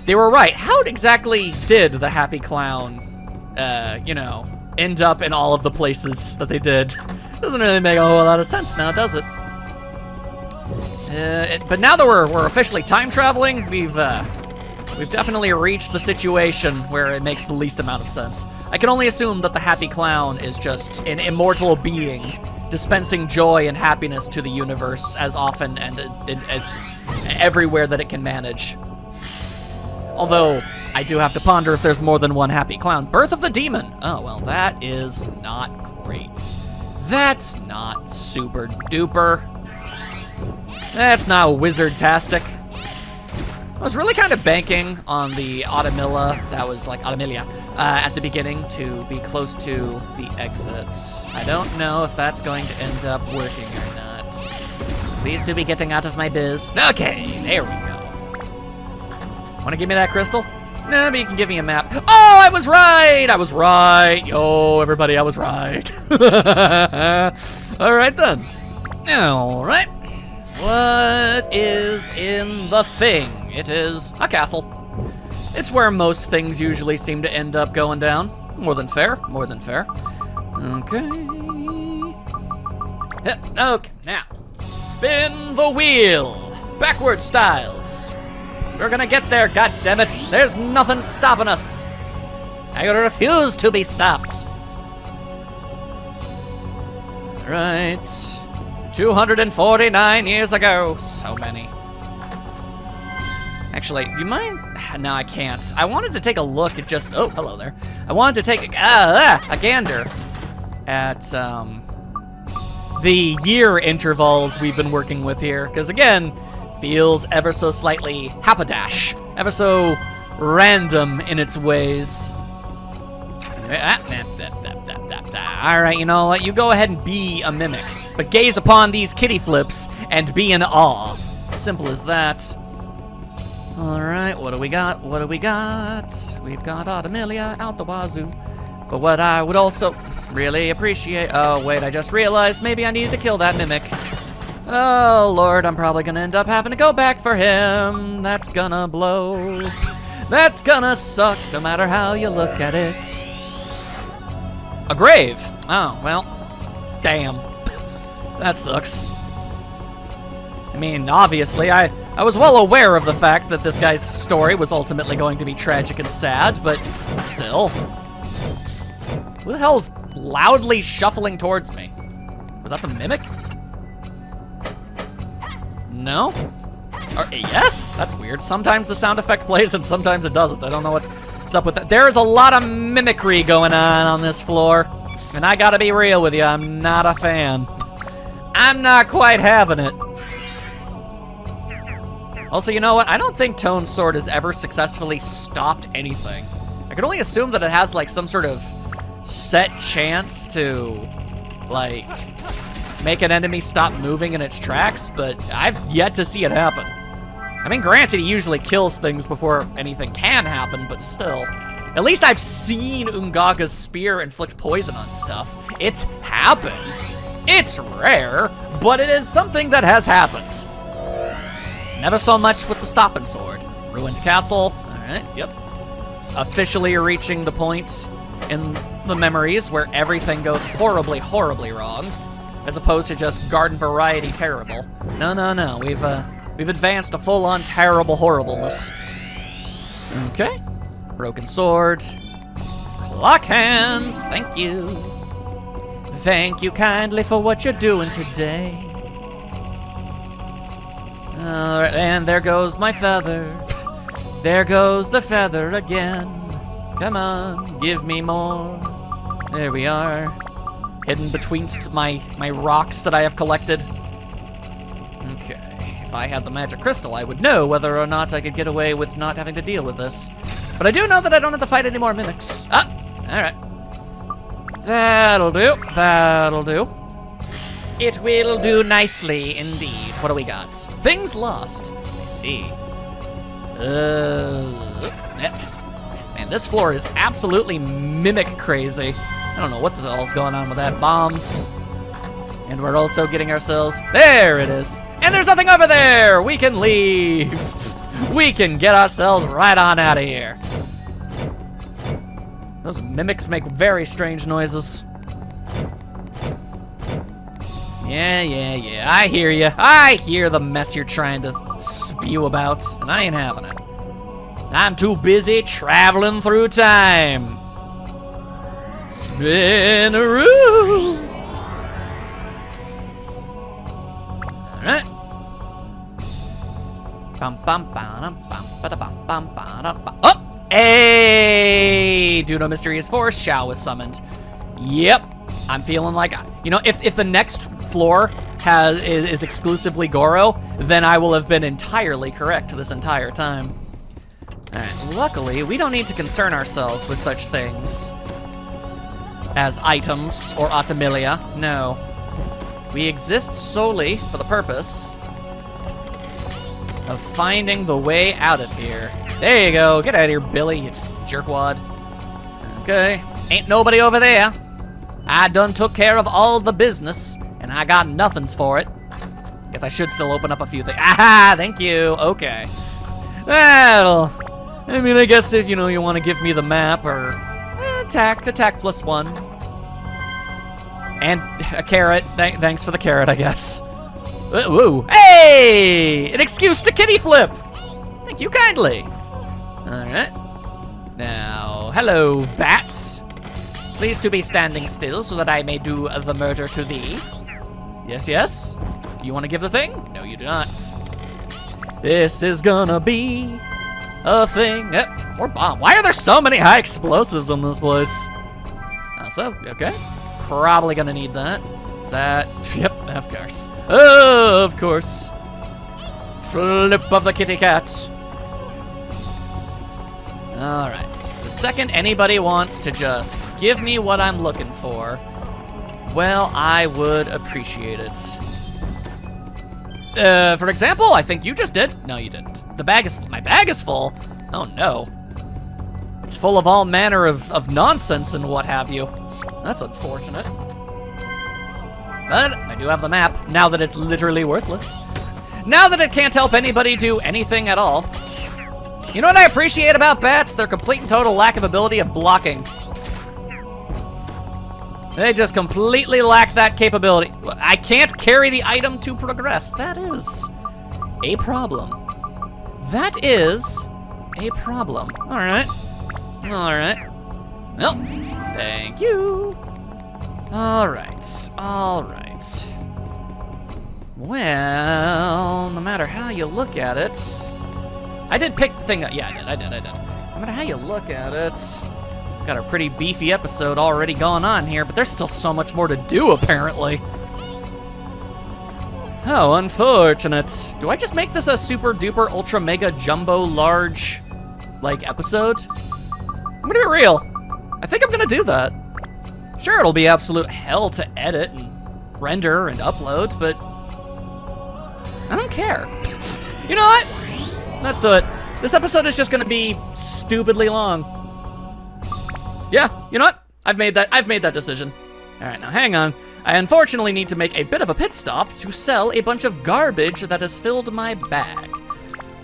they were right. How exactly did the Happy Clown, end up in all of the places that they did? Doesn't really make a whole lot of sense now, does it? But now that we're officially time traveling, we've definitely reached the situation where it makes the least amount of sense. I can only assume that the Happy Clown is just an immortal being, dispensing joy and happiness to the universe as often and as everywhere that it can manage. Although, I do have to ponder if there's more than one Happy Clown. Birth of the Demon. Oh, well, that is not great. That's not super duper. That's not wizard-tastic. I was really kind of banking on the Automilla, that was like Automilia, at the beginning to be close to the exits. I don't know if that's going to end up working or not. Please do be getting out of my biz. Okay, there we go. Want to give me that crystal? No, but you can give me a map. Oh, I was right! I was right! Yo, everybody, I was right. All right, then. All right. What is in the thing? It is a castle. It's where most things usually seem to end up going down. More than fair, more than fair. Okay. Okay, now, spin the wheel. backward styles. We're gonna get there, goddammit. There's nothing stopping us. I refuse to be stopped. All right. 249 years ago. So many. Actually, do you mind? No, I can't. I wanted to take a look at just, oh, hello there. I wanted to take a gander at the year intervals we've been working with here. Because again, feels ever so slightly hapadash. Ever so random in its ways. All right, you know what? You go ahead and be a mimic. But gaze upon these kitty flips and be in awe. Simple as that. All right, what do we got? What do we got? We've got Automilia out the wazoo. But what I would also really appreciate... Oh, wait, I just realized maybe I needed to kill that mimic. Oh, Lord, I'm probably gonna end up having to go back for him. That's gonna blow. That's gonna suck, no matter how you look at it. A grave. Oh, well, damn. That sucks. I mean, obviously, I was well aware of the fact that this guy's story was ultimately going to be tragic and sad, but still. Who the hell's loudly shuffling towards me? Was that the mimic? No? Or, yes? That's weird. Sometimes the sound effect plays and sometimes it doesn't. I don't know what's up with that. There's a lot of mimicry going on this floor. And I gotta be real with you, I'm not a fan. I'm not quite having it. Also, you know what? I don't think Tone's sword has ever successfully stopped anything. I can only assume that it has like some sort of set chance to like make an enemy stop moving in its tracks, but I've yet to see it happen. I mean, granted, he usually kills things before anything can happen, but still. At least I've seen Ungaga's spear inflict poison on stuff. It's happened. It's rare, but it is something that has happened. Never so much with the stopping sword. Ruined castle. All right, yep. Officially reaching the point in the memories where everything goes horribly, horribly wrong, as opposed to just garden variety terrible. No, no, no. We've advanced to full-on terrible horribleness. Okay. Broken sword. Clock hands. Thank you. Thank you kindly for what you're doing today. Alright, and there goes my feather. There goes the feather again. Come on, give me more. There we are. Hidden betweenst my rocks that I have collected. Okay. If I had the magic crystal, I would know whether or not I could get away with not having to deal with this. But I do know that I don't have to fight any more mimics. Ah, alright. That'll do, that'll do. It will do nicely indeed. What do we got? Things lost. I see. Man, this floor is absolutely mimic crazy. I don't know what the hell's going on with that. Bombs. And we're also getting ourselves... There it is. And there's nothing over there. We can leave. We can get ourselves right on out of here. Those mimics make very strange noises. Yeah. I hear you. I hear the mess you're trying to spew about, and I ain't having it. I'm too busy traveling through time. Spin-a-roo. All right. Oh! Hey! Due to a mysterious force, Shao was summoned. Yep. I'm feeling like, you know, if the next floor is exclusively Goro, then I will have been entirely correct this entire time. All right. Luckily, we don't need to concern ourselves with such things as items or Automilia. No. We exist solely for the purpose of finding the way out of here. There you go. Get out of here, Billy, you jerkwad. Okay. Ain't nobody over there. I done took care of all the business, and I got nothings for it. Guess I should still open up a few things. Aha! Thank you. Okay. That'll... I mean, I guess if, you know, you want to give me the map or... attack +1. And a carrot. Thanks for the carrot, I guess. Woo. Hey! An excuse to kitty flip! Thank you kindly. Alright. Now, hello, bats. Please to be standing still so that I may do the murder to thee. Yes, yes. You want to give the thing? No, you do not. This is gonna be a thing. More bomb. Why are there so many high explosives in this place? Also, okay. Probably gonna need that. Is that? Yep, of course. Of course. Flip of the kitty cat. All right. The second anybody wants to just give me what I'm looking for, well, I would appreciate it. For example, I think you just did. No, you didn't. My bag is full. Oh no. It's full of all manner of nonsense and what have you. That's unfortunate. But I do have the map, now that it's literally worthless. Now that it can't help anybody do anything at all. You know what I appreciate about bats? Their complete and total lack of ability of blocking. They just completely lack that capability. I can't carry the item to progress. That is a problem. That is a problem. All right. All right. Well, thank you. All right. All right. Well, no matter how you look at it, I did pick the thing up. Yeah, I did. No matter how you look at it, got a pretty beefy episode already going on here, but there's still so much more to do, apparently. How unfortunate. Do I just make this a super duper ultra mega jumbo large, like, episode? I'm gonna be real. I think I'm gonna do that. Sure, it'll be absolute hell to edit and render and upload, but I don't care. You know what? Let's do it. This episode is just gonna be stupidly long. Yeah, you know what? I've made that decision. All right, now hang on. I unfortunately need to make a bit of a pit stop to sell a bunch of garbage that has filled my bag.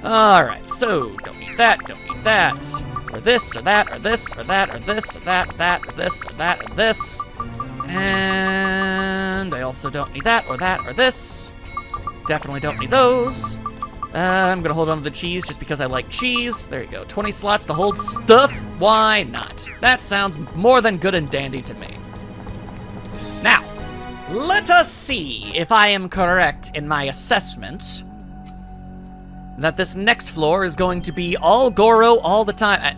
All right, so don't need that, or this, or that, or this, or that, or this, or that, or this, or that, or this. And I also don't need that, or this. Definitely don't need those. I'm gonna hold on to the cheese just because I like cheese. There you go, 20 slots to hold stuff. Why not? That sounds more than good and dandy to me. Now, let us see if I am correct in my assessment that this next floor is going to be all Goro all the time.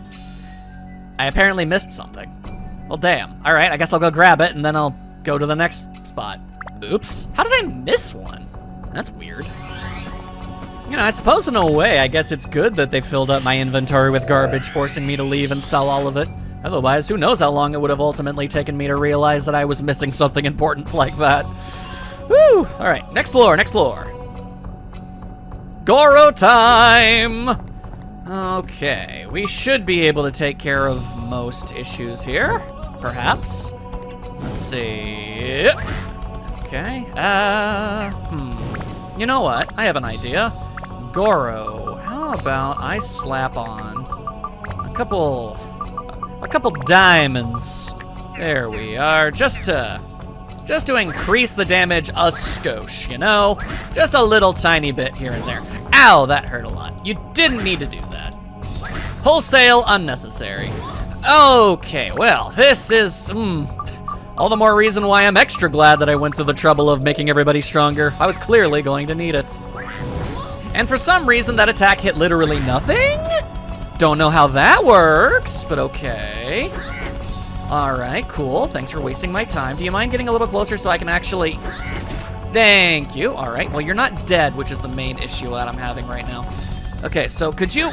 I apparently missed something. Well, damn. All right, I guess I'll go grab it and then I'll go to the next spot. Oops, how did I miss one? That's weird. You know, I suppose in a way, I guess it's good that they filled up my inventory with garbage, forcing me to leave and sell all of it. Otherwise, who knows how long it would have ultimately taken me to realize that I was missing something important like that. Woo! All right, next floor, next floor. Goro time! Okay, we should be able to take care of most issues here, perhaps. Let's see. Okay, You know what? I have an idea. Goro, how about I slap on a couple diamonds. There we are, just to increase the damage a skosh, you know? Just a little tiny bit here and there. Ow, that hurt a lot. You didn't need to do that. Wholesale unnecessary. Okay, well, this is, all the more reason why I'm extra glad that I went through the trouble of making everybody stronger. I was clearly going to need it. And for some reason, that attack hit literally nothing? Don't know how that works, but okay. All right, cool. Thanks for wasting my time. Do you mind getting a little closer so I can actually... Thank you. All right, well, you're not dead, which is the main issue that I'm having right now. Okay, so could you...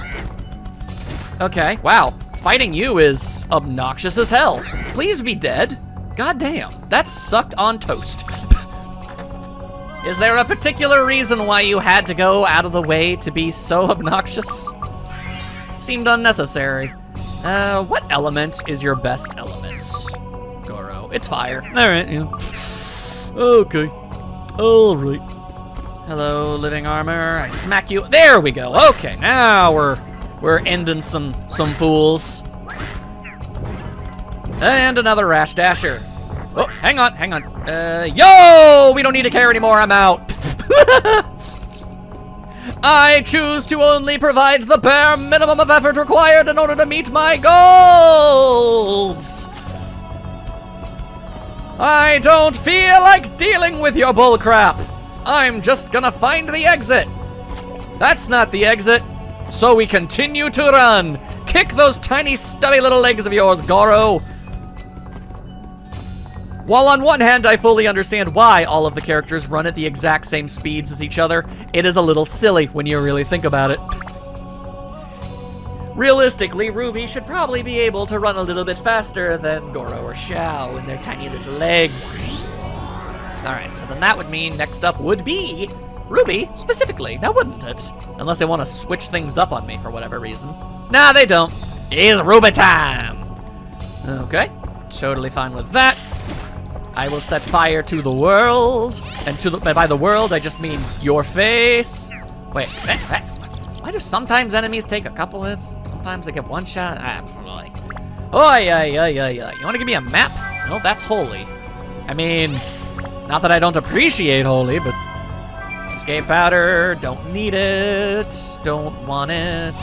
Okay, wow. Fighting you is obnoxious as hell. Please be dead. God damn, that sucked on toast. Is there a particular reason why you had to go out of the way to be so obnoxious? Seemed unnecessary. What element is your best element? Goro, it's fire. All right, yeah. Okay, all right. Hello, living armor, I smack you. There we go, okay, now we're ending some fools. And another Rash Dasher. Oh, hang on. Yo, we don't need to care anymore, I'm out. I choose to only provide the bare minimum of effort required in order to meet my goals. I don't feel like dealing with your bullcrap. I'm just gonna find the exit. That's not the exit, so we continue to run. Kick those tiny, stubby little legs of yours, Goro. While on one hand, I fully understand why all of the characters run at the exact same speeds as each other, it is a little silly when you really think about it. Realistically, Ruby should probably be able to run a little bit faster than Goro or Xiao in their tiny little legs. Alright, so then that would mean next up would be Ruby, specifically, now wouldn't it? Unless they want to switch things up on me for whatever reason. Nah, they don't. It's Ruby time! Okay, totally fine with that. I will set fire to the world, and by the world, I just mean your face. Wait, why do sometimes enemies take a couple hits? Sometimes they get one shot? Boy. You wanna give me a map? No, that's holy. I mean, not that I don't appreciate holy, but escape powder, don't need it, don't want it.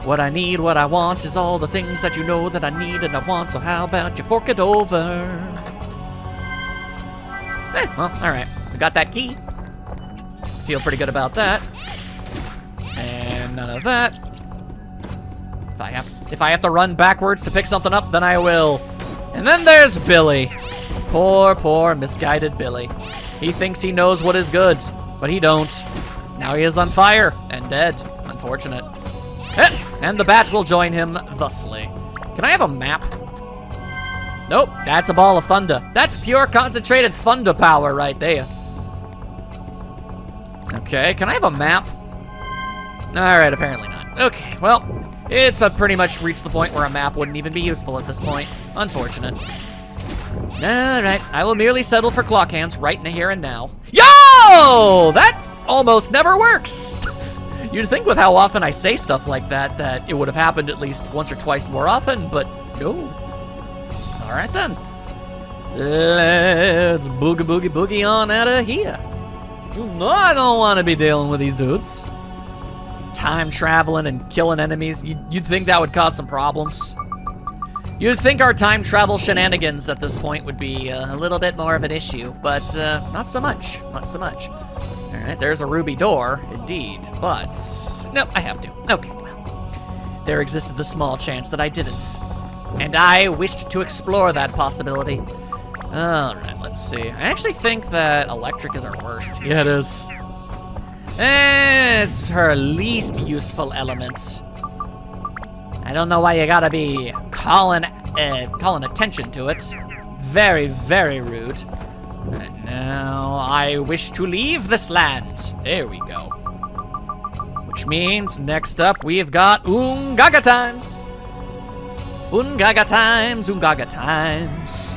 What I need, what I want is all the things that you know that I need and I want, so how about you fork it over? Well, alright. We got that key. Feel pretty good about that. And none of that. If I have to run backwards to pick something up, then I will. And then there's Billy. Poor, misguided Billy. He thinks he knows what is good, but he don't. Now he is on fire and dead. Unfortunate. And the bat will join him thusly. Can I have a map? Nope, that's a ball of thunder. That's pure concentrated thunder power right there. Okay, can I have a map? Alright, apparently not. Okay, well, it's pretty much reached the point where a map wouldn't even be useful at this point. Unfortunate. Alright, I will merely settle for clock hands right in the here and now. Yo! That almost never works! You'd think with how often I say stuff like that it would have happened at least once or twice more often, but no. Alright then. Let's boogie on out of here. You know I don't want to be dealing with these dudes. Time traveling and killing enemies, you'd think that would cause some problems. You'd think our time travel shenanigans at this point would be a little bit more of an issue, but not so much, not so much. Alright, there's a ruby door, indeed, but nope, I have to. Okay, well, there existed the small chance that I didn't. And I wished to explore that possibility. Alright, let's see. I actually think that electric is our worst. Yeah, it is. It's her least useful element. I don't know why you gotta be calling attention to it. Very, very rude. And now I wish to leave this land. There we go. Which means next up we've got Ungaga times. Ungaga times, Ungaga times.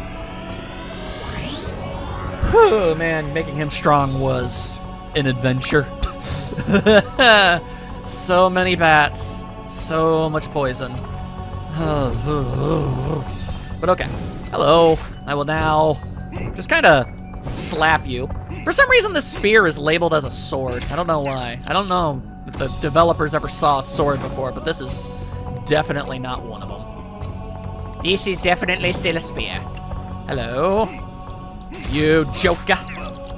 Whew, man, making him strong was an adventure. So many bats, so much poison. But okay, hello. I will now just kind of slap you. For some reason, this spear is labeled as a sword. I don't know why. I don't know if the developers ever saw a sword before, but this is definitely not one of them. This is definitely still a spear. Hello. You joker.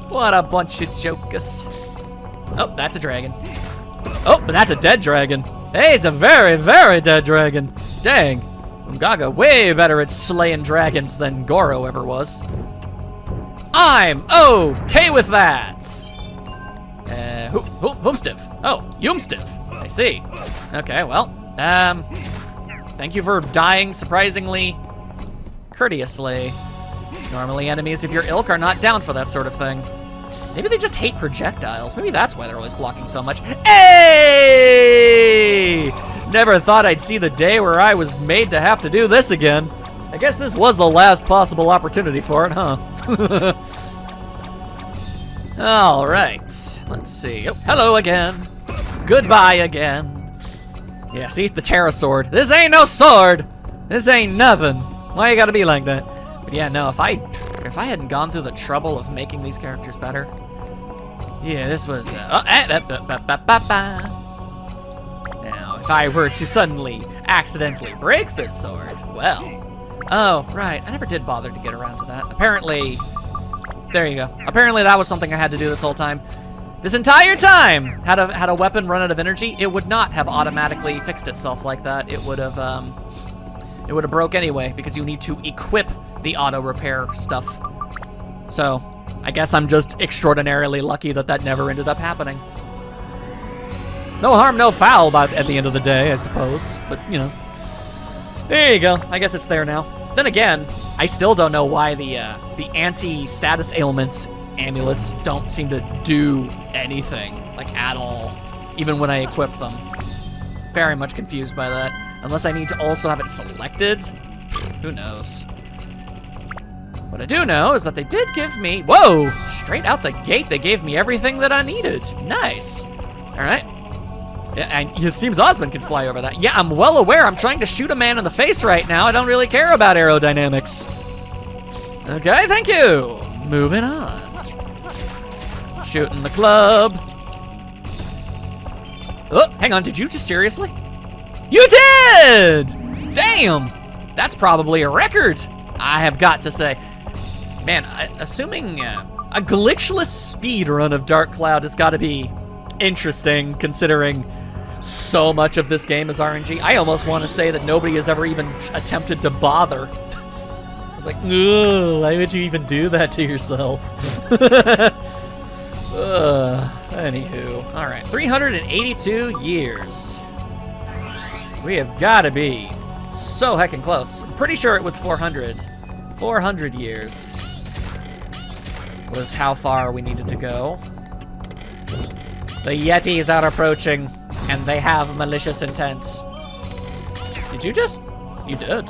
What a bunch of jokers. Oh, that's a dragon. Oh, but that's a dead dragon. Hey, it's a very, very dead dragon. Dang. Ungaga way better at slaying dragons than Goro ever was. I'm okay with that. Whomstiv. Oh, Yumstiv. I see. Okay, well, thank you for dying surprisingly courteously. Normally enemies of your ilk are not down for that sort of thing. Maybe they just hate projectiles. Maybe that's why they're always blocking so much. Hey! Never thought I'd see the day where I was made to have to do this again. I guess this was the last possible opportunity for it, huh? All right, let's see. Oh, hello again. Goodbye again. Yeah, see, the Terra sword. This ain't no sword. This ain't nothing. Why you gotta be like that? But yeah, no, if I hadn't gone through the trouble of making these characters better, Yeah, this was, Now, if I were to suddenly accidentally break this sword, well. Oh, right, I never did bother to get around to that. Apparently, there you go. Apparently that was something I had to do this whole time. This entire time, had a weapon run out of energy, it would not have automatically fixed itself like that. It would have broke anyway, because you need to equip the auto repair stuff. So, I guess I'm just extraordinarily lucky that that never ended up happening. No harm, no foul at the end of the day, I suppose. But, you know, there you go. I guess it's there now. Then again, I still don't know why the anti-status ailments amulets don't seem to do anything, like, at all, even when I equip them. Very much confused by that. Unless I need to also have it selected? Who knows? What I do know is that they did give me, whoa, straight out the gate, they gave me everything that I needed. Nice. All right. Yeah, and it seems Osmond can fly over that. Yeah, I'm well aware I'm trying to shoot a man in the face right now. I don't really care about aerodynamics. Okay, thank you. Moving on. Shooting the club. Oh, hang on, did you just seriously? You did! Damn, that's probably a record, I have got to say. Man, assuming a glitchless speed run of Dark Cloud has got to be interesting, considering so much of this game is RNG. I almost want to say that nobody has ever even attempted to bother. I was like, ugh, why would you even do that to yourself? Anywho, all right, 382 years. We have got to be so heckin' close. I'm pretty sure it was 400. 400 years was how far we needed to go. The Yetis are approaching, and they have malicious intent. Did you just? You did.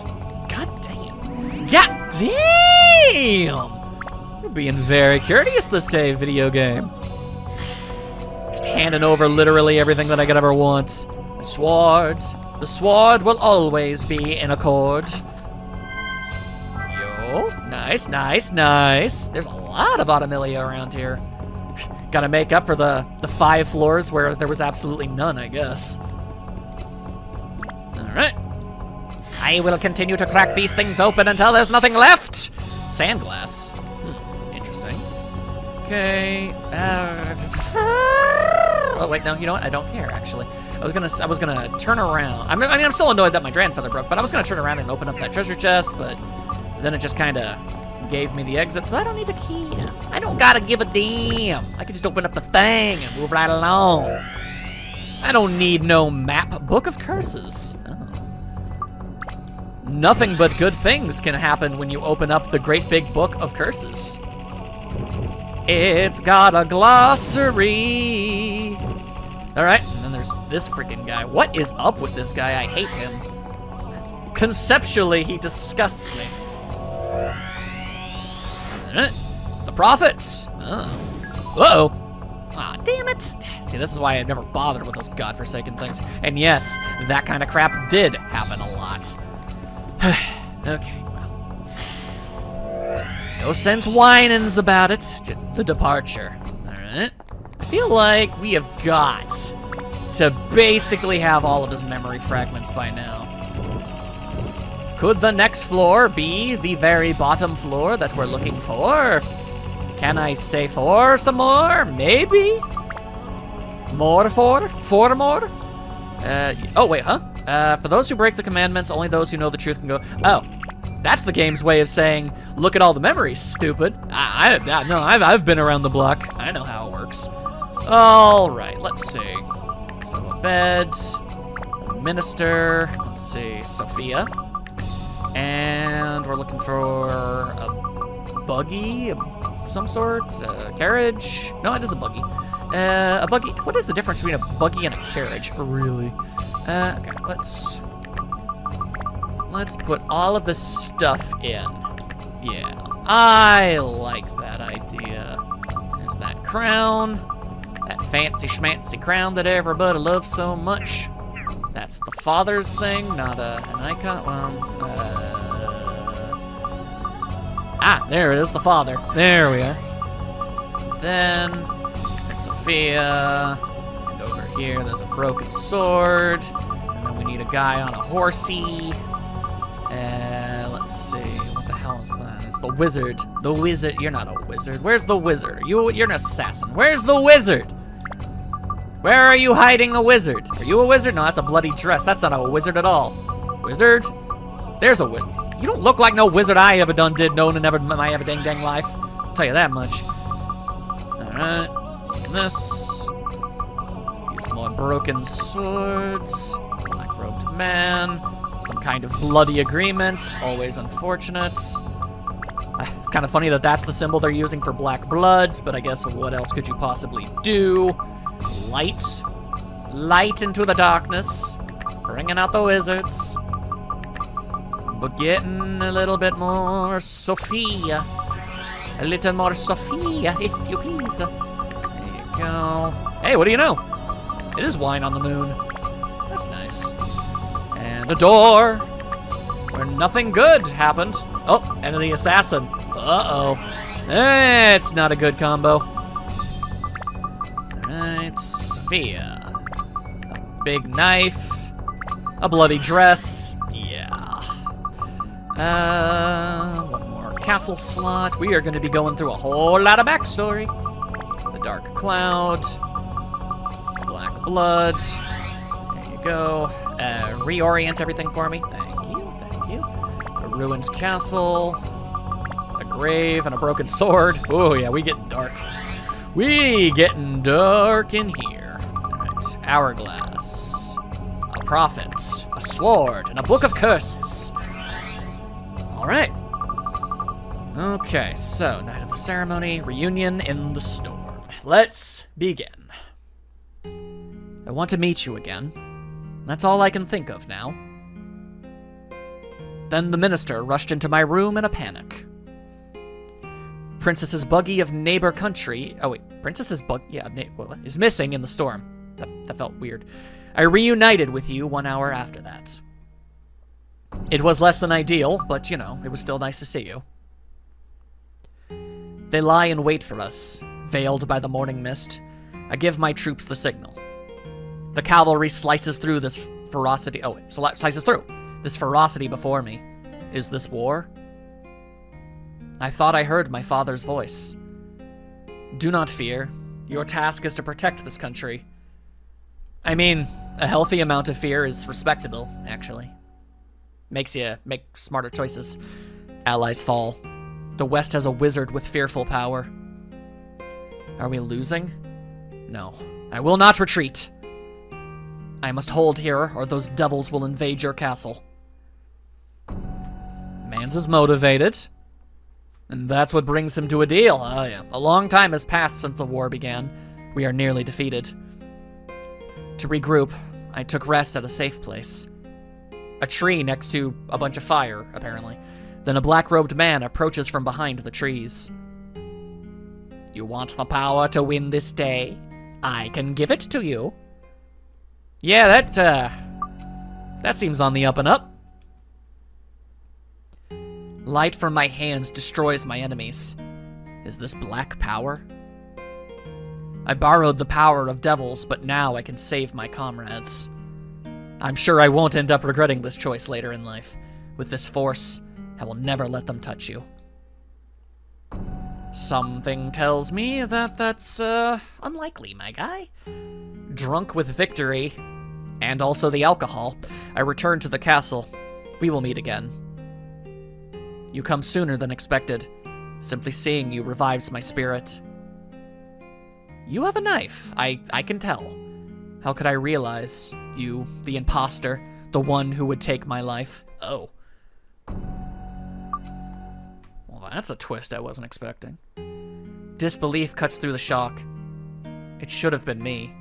God damn. God damn! You're being very courteous this day, video game. Just handing over literally everything that I could ever want. The sword. The sword will always be in accord. Yo, nice, nice, nice. There's a lot of Automilia around here. Gotta make up for the 5 floors where there was absolutely none, I guess. All right. I will continue to crack these things open until there's nothing left. Sandglass. Interesting. Okay. Oh wait, no. You know what? I don't care actually. I was gonna turn around. I mean, I'm still annoyed that my grandfather broke, but I was gonna turn around and open up that treasure chest, but then it just kind of gave me the exit, so I don't need a key. I don't gotta give a damn. I can just open up the thing and move right along. I don't need no map. Book of Curses. Oh. Nothing but good things can happen when you open up the great big Book of Curses. It's got a glossary. All right, and then there's this freaking guy. What is up with this guy? I hate him. Conceptually, he disgusts me. The prophets. Oh. Uh-oh. Aw, damn it. See, this is why I've never bothered with those godforsaken things. And yes, that kind of crap did happen a lot. Okay, well. No sense whining's about it. The departure. All right. I feel like we have got to basically have all of his memory fragments by now. Could the next floor be the very bottom floor that we're looking for? Can I say 4 some more? Maybe? More 4? 4 more? Oh wait, huh? For those who break the commandments, only those who know the truth can go. Oh, that's the game's way of saying, look at all the memories, stupid. No, I've been around the block. I know how it works. All right, let's see. So a bed, a minister, let's see, Sophia. And we're looking for a buggy of some sort, a carriage. No, it is a buggy. A buggy, what is the difference between a buggy and a carriage, really? Okay, let's put all of this stuff in. Yeah, I like that idea. There's that crown, that fancy schmancy crown that everybody loves so much. That's the father's thing, not an icon. There it is, the father. There we are. Then Sophia. And over here, there's a broken sword. And then we need a guy on a horsey. Let's see. What the hell is that? It's the wizard. The wizard. You're not a wizard. Where's the wizard? You're an assassin. Where's the wizard? Where are you hiding a wizard? Are you a wizard? No, that's a bloody dress. That's not a wizard at all. Wizard? There's a wizard. You don't look like no wizard I ever done did known in ever my ever dang life. I'll tell you that much. Alright. This. Use more broken swords. Black-robed man. Some kind of bloody agreements. Always unfortunate. It's kind of funny that that's the symbol they're using for black bloods, but I guess what else could you possibly do? Light. Light into the darkness. Bringing out the wizards. But getting a little bit more Sophia. A little more Sophia, if you please. There you go. Hey, what do you know? It is wine on the moon. That's nice. And a door where nothing good happened. Oh, and the assassin. Uh-oh. It's not a good combo. Alright, Sophia. A big knife. A bloody dress. Yeah. One more castle slot. We are going to be going through a whole lot of backstory. The Dark Cloud. Black Blood. There you go. Reorient everything for me. Thank you, thank you. A ruined castle. A grave and a broken sword. Oh yeah, we getting dark. We getting dark in here. Alright, hourglass. A prophet. A sword. And a book of curses. Alright. Okay, so, night of the ceremony, reunion in the storm. Let's begin. I want to meet you again. That's all I can think of now. Then the minister rushed into my room in a panic. Princess's buggy of neighbor country... Oh wait, Princess's buggy... Yeah, is missing in the storm. That felt weird. I reunited with you 1 hour after that. It was less than ideal, but, you know, it was still nice to see you. They lie in wait for us, veiled by the morning mist. I give my troops the signal. The cavalry slices through this ferocity... Oh, wait, slices through. This ferocity before me. Is this war? I thought I heard my father's voice. Do not fear. Your task is to protect this country. I mean, a healthy amount of fear is respectable, actually. Makes you make smarter choices. Allies fall. The West has a wizard with fearful power. Are we losing? No. I will not retreat. I must hold here, or those devils will invade your castle. Mans is motivated. And that's what brings him to a deal. Oh yeah. A long time has passed since the war began. We are nearly defeated. To regroup, I took rest at a safe place. A tree next to a bunch of fire, apparently. Then a black-robed man approaches from behind the trees. You want the power to win this day? I can give it to you. Yeah, that seems on the up and up. Light from my hands destroys my enemies. Is this black power? I borrowed the power of devils, but now I can save my comrades. I'm sure I won't end up regretting this choice later in life. With this force, I will never let them touch you. Something tells me that that's, unlikely, my guy. Drunk with victory, and also the alcohol, I return to the castle. We will meet again. You come sooner than expected. Simply seeing you revives my spirit. You have a knife, I can tell. How could I realize you, the imposter, the one who would take my life? Oh. Well, that's a twist I wasn't expecting. Disbelief cuts through the shock. It should have been me.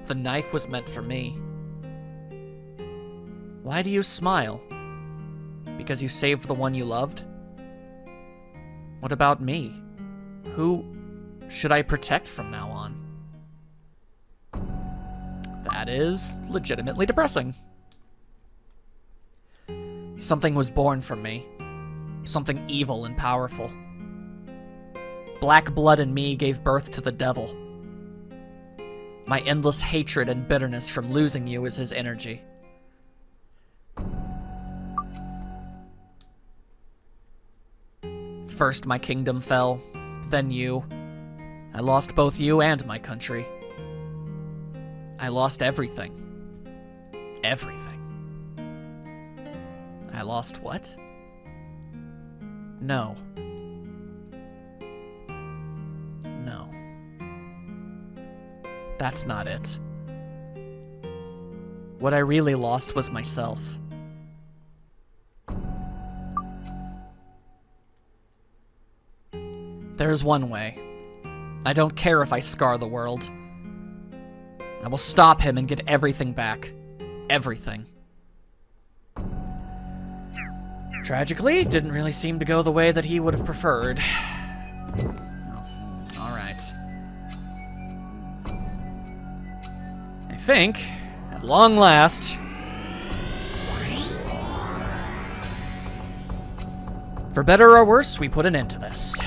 The knife was meant for me. Why do you smile? Because you saved the one you loved? What about me? Who should I protect from now on? That is legitimately depressing. Something was born from me. Something evil and powerful. Black blood in me gave birth to the devil. My endless hatred and bitterness from losing you is his energy. First my kingdom fell, then you. I lost both you and my country. I lost everything. Everything. I lost what? No. No. That's not it. What I really lost was myself. There's one way. I don't care if I scar the world. I will stop him and get everything back. Everything. Tragically, it didn't really seem to go the way that he would have preferred. Oh, all right. I think, at long last, for better or worse, we put an end to this.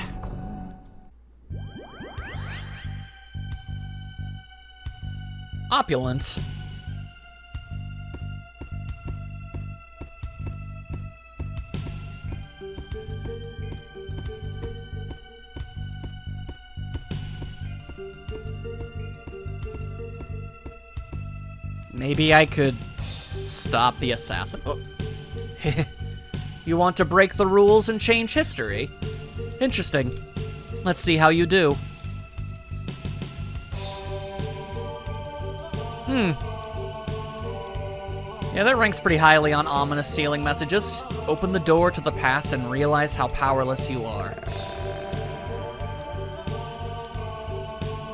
Opulent. Maybe I could stop the assassin. Oh. You want to break the rules and change history? Interesting. Let's see how you do. Yeah, that ranks pretty highly on ominous ceiling messages. Open the door to the past and realize how powerless you are.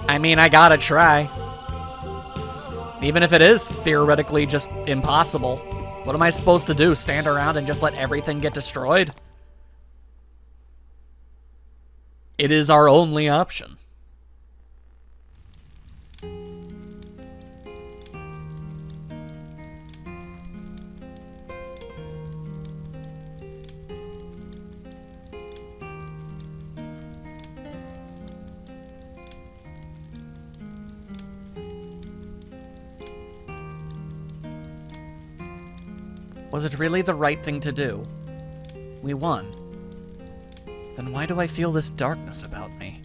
I mean, I gotta try. Even if it is theoretically just impossible. What am I supposed to do? Stand around and just let everything get destroyed? It is our only option. Was it really the right thing to do? We won. Then why do I feel this darkness about me?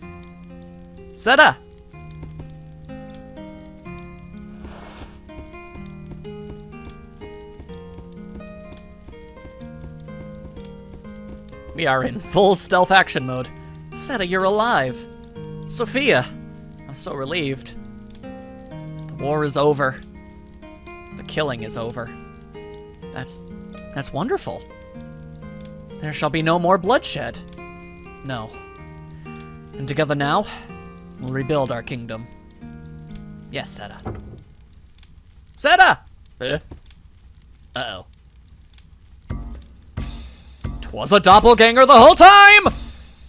Seta! We are in full stealth action mode. Seta, you're alive. Sophia! I'm so relieved. The war is over. The killing is over. That's wonderful. There shall be no more bloodshed. No. And together now, we'll rebuild our kingdom. Yes, Seta. Seta! Uh-oh. 'Twas a doppelganger the whole time!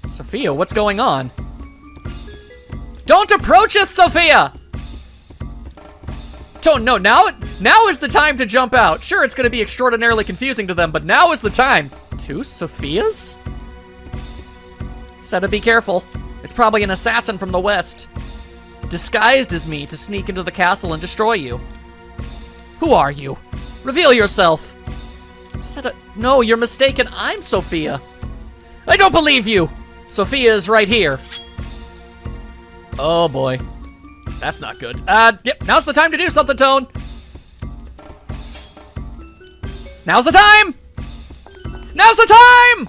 Sophia, what's going on? Don't approach us, Sophia! No, now is the time to jump out. Sure, it's gonna be extraordinarily confusing to them, but now is the time. 2 Sophias? Seta, be careful. It's probably an assassin from the west. Disguised as me to sneak into the castle and destroy you. Who are you? Reveal yourself. Seta, no, you're mistaken. I'm Sophia. I don't believe you. Sophia is right here. Oh boy. That's not good. Yep, now's the time to do something, Tone. Now's the time! Now's the time!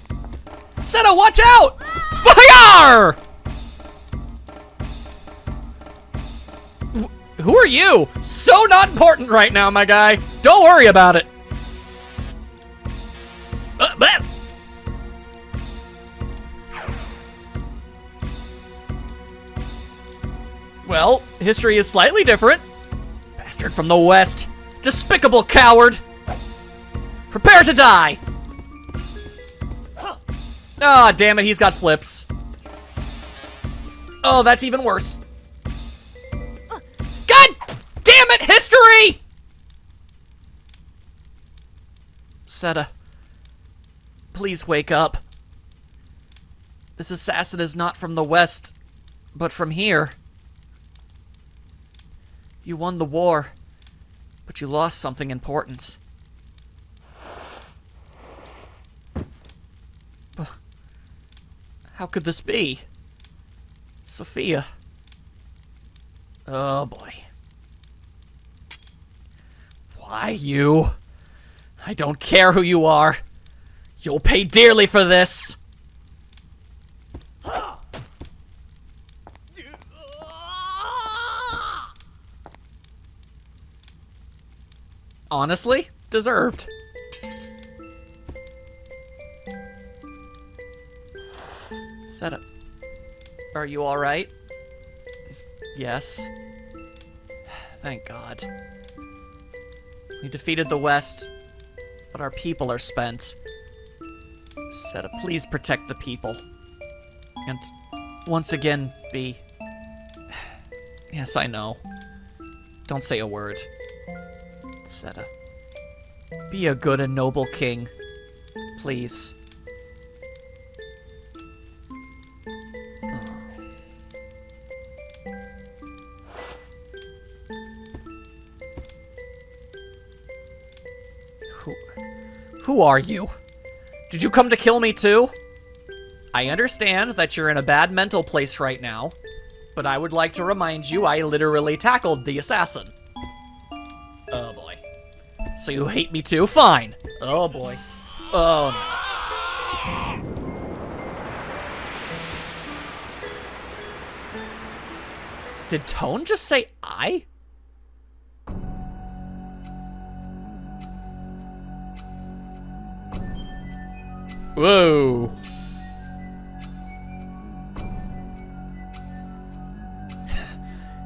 Seta, watch out! Fire! Who are you? So not important right now, my guy. Don't worry about it. Well, history is slightly different. Bastard from the west. Despicable coward. Prepare to die. Ah, damn it, he's got flips. Oh, that's even worse. God damn it, history! Seta, please wake up. This assassin is not from the west, but from here. You won the war, but you lost something important. How could this be? Sophia. Oh boy. Why you? I don't care who you are. You'll pay dearly for this. Honestly, deserved. Setup. Are you alright? Yes. Thank God. We defeated the West, but our people are spent. Setup, please protect the people. And once again, be... Yes, I know. Don't say a word. Setup. Be a good and noble king. Please. Who are you? Did you come to kill me too? I understand that you're in a bad mental place right now, but I would like to remind you I literally tackled the assassin. Oh boy. So you hate me too? Fine. Oh boy. Oh no. Did Tone just say I? Whoa.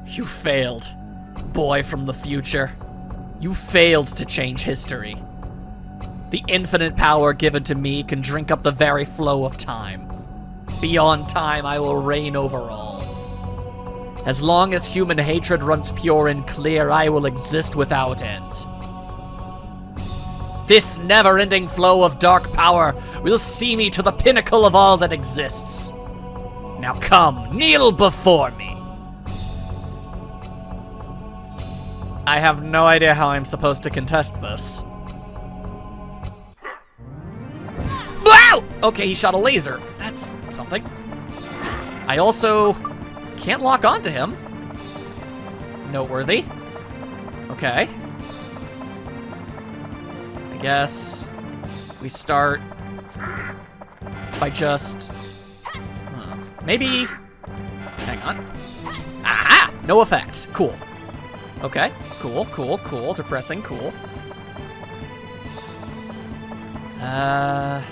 You failed, boy from the future. You failed to change history. The infinite power given to me can drink up the very flow of time. Beyond time, I will reign over all. As long as human hatred runs pure and clear, I will exist without end. This never-ending flow of dark power will see me to the pinnacle of all that exists. Now come, kneel before me. I have no idea how I'm supposed to contest this. Wow! Okay, he shot a laser. That's something. I also can't lock onto him. Noteworthy. Okay. I guess we start by just... maybe... Hang on. Aha! No effect. Cool. Okay. Cool, cool, cool. Depressing, cool. No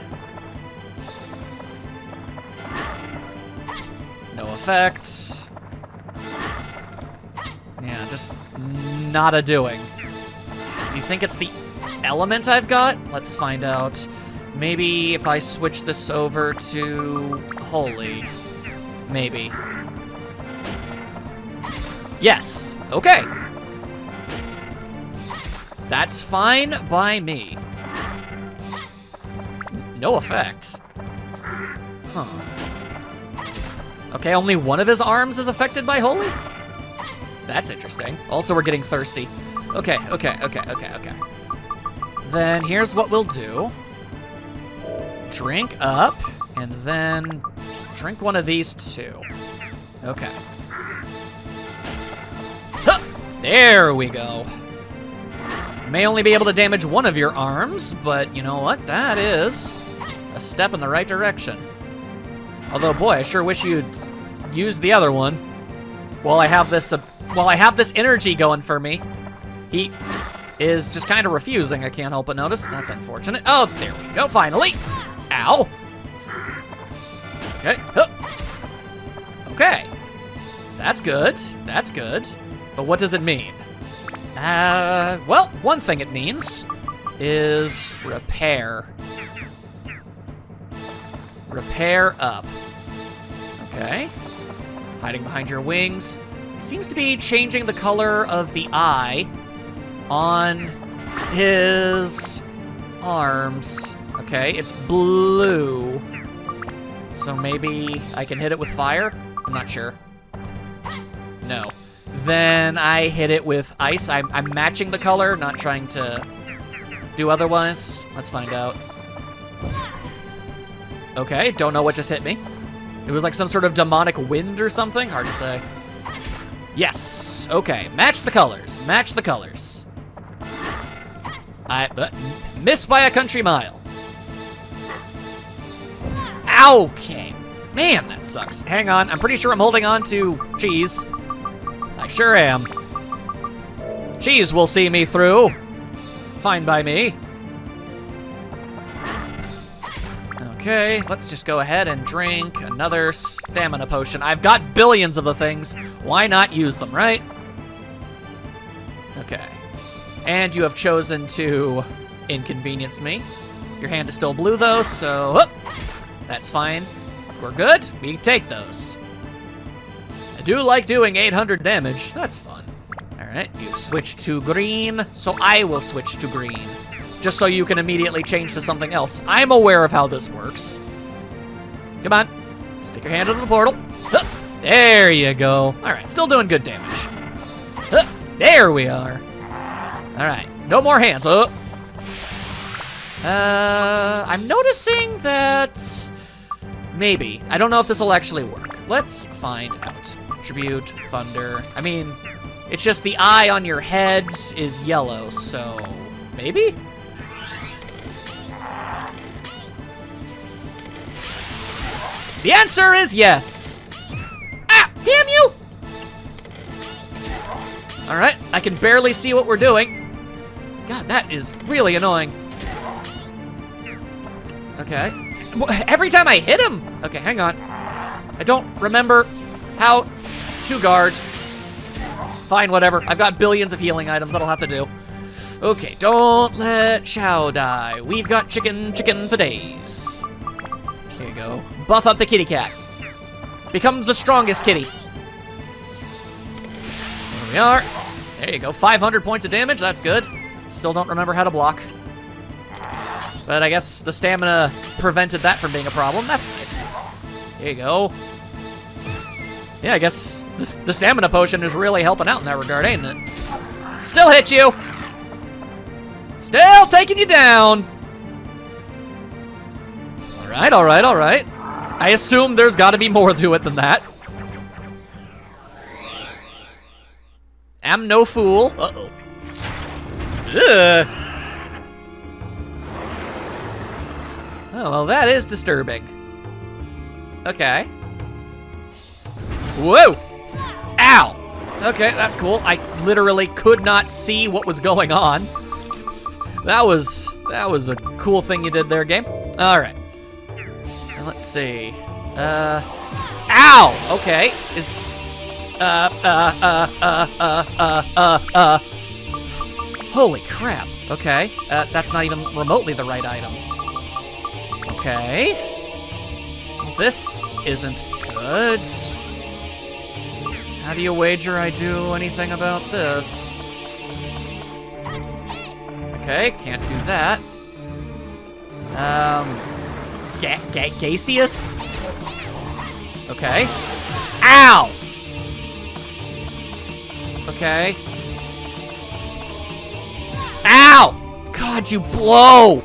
effect. Yeah, just not a doing. Do you think it's the element I've got? Let's find out. Maybe if I switch this over to holy. Maybe. Yes. Okay. That's fine by me. No effect. Huh. Okay, only one of his arms is affected by holy? That's interesting. Also, we're getting thirsty. Okay. Then here's what we'll do. Drink up, and then drink one of these too. Okay. Huh! There we go. May only be able to damage one of your arms, but you know what? That is a step in the right direction. Although, boy, I sure wish you'd use the other one while I have this energy going for me. He is just kind of refusing. I can't help but notice. That's unfortunate. Oh, there we go. Finally. Ow. Okay. Huh. Okay. That's good. That's good. But what does it mean? Well, one thing it means is repair. Repair up. Okay. Hiding behind your wings. Seems to be changing the color of the eye on his arms. Okay, it's blue. So maybe I can hit it with fire? I'm not sure. No. Then I hit it with ice. I'm matching the color, not trying to do otherwise. Let's find out. Okay, don't know what just hit me. It was like some sort of demonic wind or something. Hard to say. Yes. Okay, match the colors. Match the colors. I missed by a country mile. Okay. Man, that sucks. Hang on. I'm pretty sure I'm holding on to cheese. I sure am. Cheese will see me through. Fine by me. Okay, let's just go ahead and drink another stamina potion. I've got billions of the things. Why not use them, right? Okay. And you have chosen to inconvenience me. Your hand is still blue, though, so that's fine. We're good. We take those. I do like doing 800 damage. That's fun. All right, you switched to green, so I will switch to green. Just so you can immediately change to something else. I'm aware of how this works. Come on. Stick your hand into the portal. There you go. All right, still doing good damage. There we are. All right, no more hands. I'm noticing that maybe. I don't know if this will actually work. Let's find out. Tribute, thunder. I mean, it's just the eye on your head is yellow, so maybe? The answer is yes. Ah, damn you! All right, I can barely see what we're doing. God, that is really annoying. Okay. Every time I hit him. Okay, hang on. I don't remember how to guard. Fine, whatever. I've got billions of healing items. That'll have to do. Okay, don't let Chow die. We've got chicken for days. There you go. Buff up the kitty cat. Become the strongest kitty. There we are. There you go. 500 points of damage. That's good. Still don't remember how to block. But I guess the stamina prevented that from being a problem. That's nice. There you go. Yeah, I guess the stamina potion is really helping out in that regard, ain't it? Still hit you. Still taking you down. All right, all right, all right. I assume there's got to be more to it than that. Am no fool. Uh-oh. Ugh. Oh, well, that is disturbing. Okay. Whoa! Ow! Okay, that's cool. I literally could not see what was going on. That was a cool thing you did there, game. All right. Now, let's see. Ow! Okay. Holy crap. Okay. That's not even remotely the right item. Okay. This isn't good. How do you wager I do anything about this? Okay, can't do that. Gaseous? Okay. Ow! Okay. Ow! God, you blow!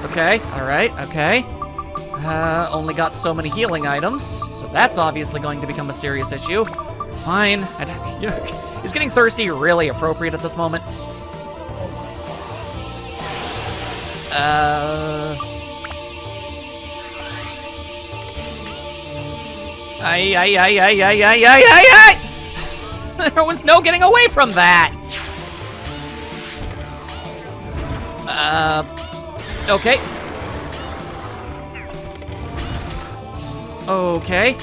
Okay, alright, okay. Only got so many healing items, so that's obviously going to become a serious issue. Fine. You know, is getting thirsty really appropriate at this moment? There was no getting away from that! Okay. Okay.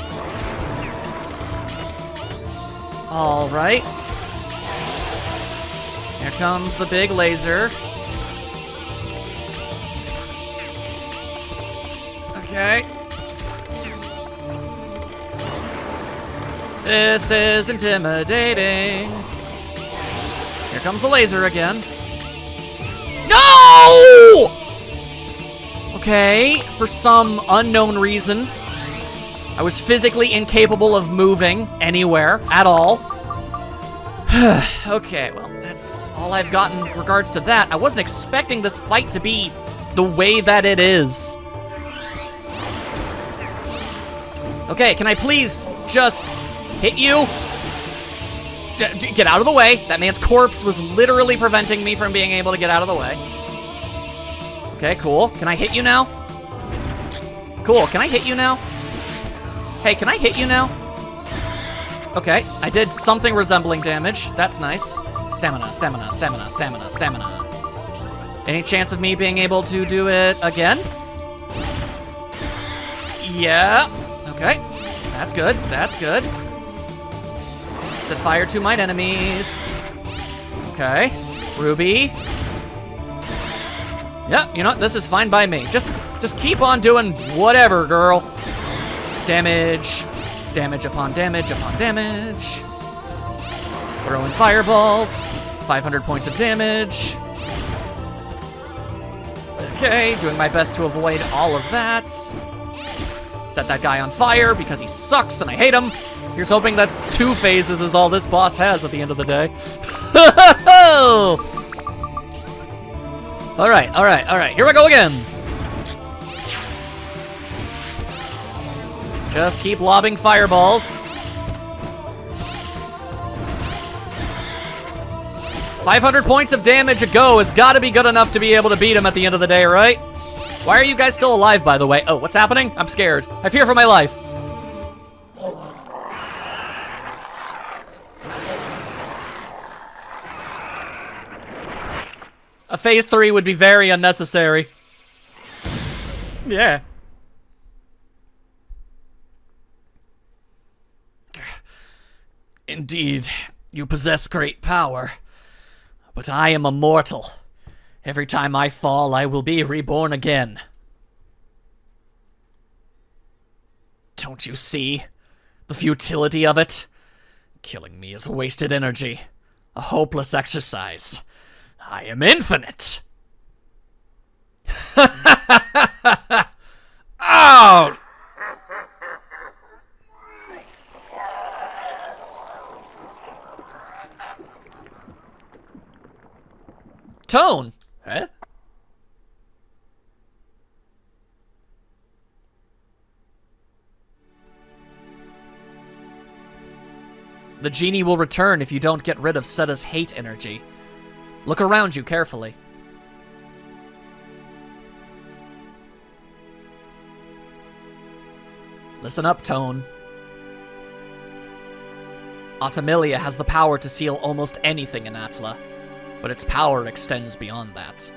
All right. Here comes the big laser. Okay. This is intimidating. Here comes the laser again. No! Okay, for some unknown reason, I was physically incapable of moving anywhere at all. Okay, well, that's all I've got in regards to that. I wasn't expecting this fight to be the way that it is. Okay, can I please just hit you? Get out of the way. That man's corpse was literally preventing me from being able to get out of the way. Okay, cool. Can I hit you now? Cool, can I hit you now? Hey, can I hit you now? Okay, I did something resembling damage. That's nice. Stamina, stamina, stamina, stamina, stamina. Any chance of me being able to do it again? Yeah. Okay, that's good, that's good. Set fire to mine enemies. Okay, Ruby. Yeah, you know what? This is fine by me. Just keep on doing whatever, girl. Damage. Damage upon damage upon damage. Throwing fireballs. 500 points of damage. Okay, doing my best to avoid all of that. Set that guy on fire because he sucks and I hate him. Here's hoping that 2 phases is all this boss has at the end of the day. Alright, alright, alright. Here we go again. Just keep lobbing fireballs. 500 points of damage a go has got to be good enough to be able to beat him at the end of the day, right? Why are you guys still alive, by the way? Oh, what's happening? I'm scared. I fear for my life. A phase 3 would be very unnecessary. Yeah. Indeed, you possess great power. But I am a mortal. Every time I fall, I will be reborn again. Don't you see the futility of it? Killing me is wasted energy, a hopeless exercise. I am infinite. Ow! Tone. Huh? The genie will return if you don't get rid of Seta's hate energy. Look around you carefully. Listen up, Tone. Atamilia has the power to seal almost anything in Atla, but its power extends beyond that.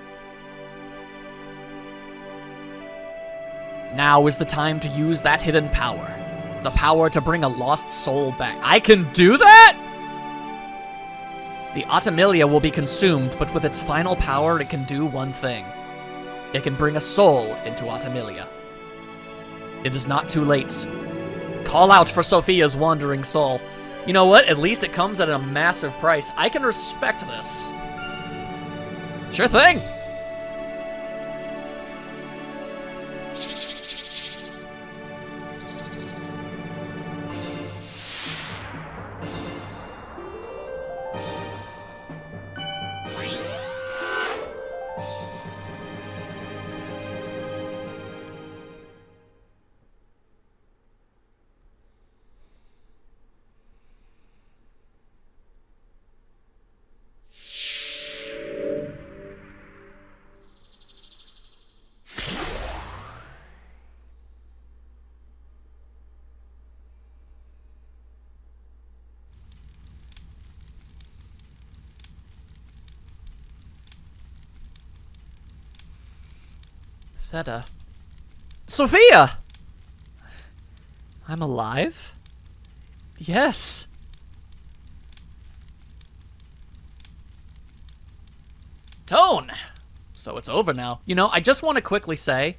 Now is the time to use that hidden power. The power to bring a lost soul back. I can do that?! The Atamilia will be consumed, but with its final power, it can do one thing. It can bring a soul into Atamilia. It is not too late. Call out for Sophia's wandering soul. You know what? At least it comes at a massive price. I can respect this. Sure thing. Seta. Sophia! I'm alive? Yes. Tone! So it's over now. You know, I just want to quickly say,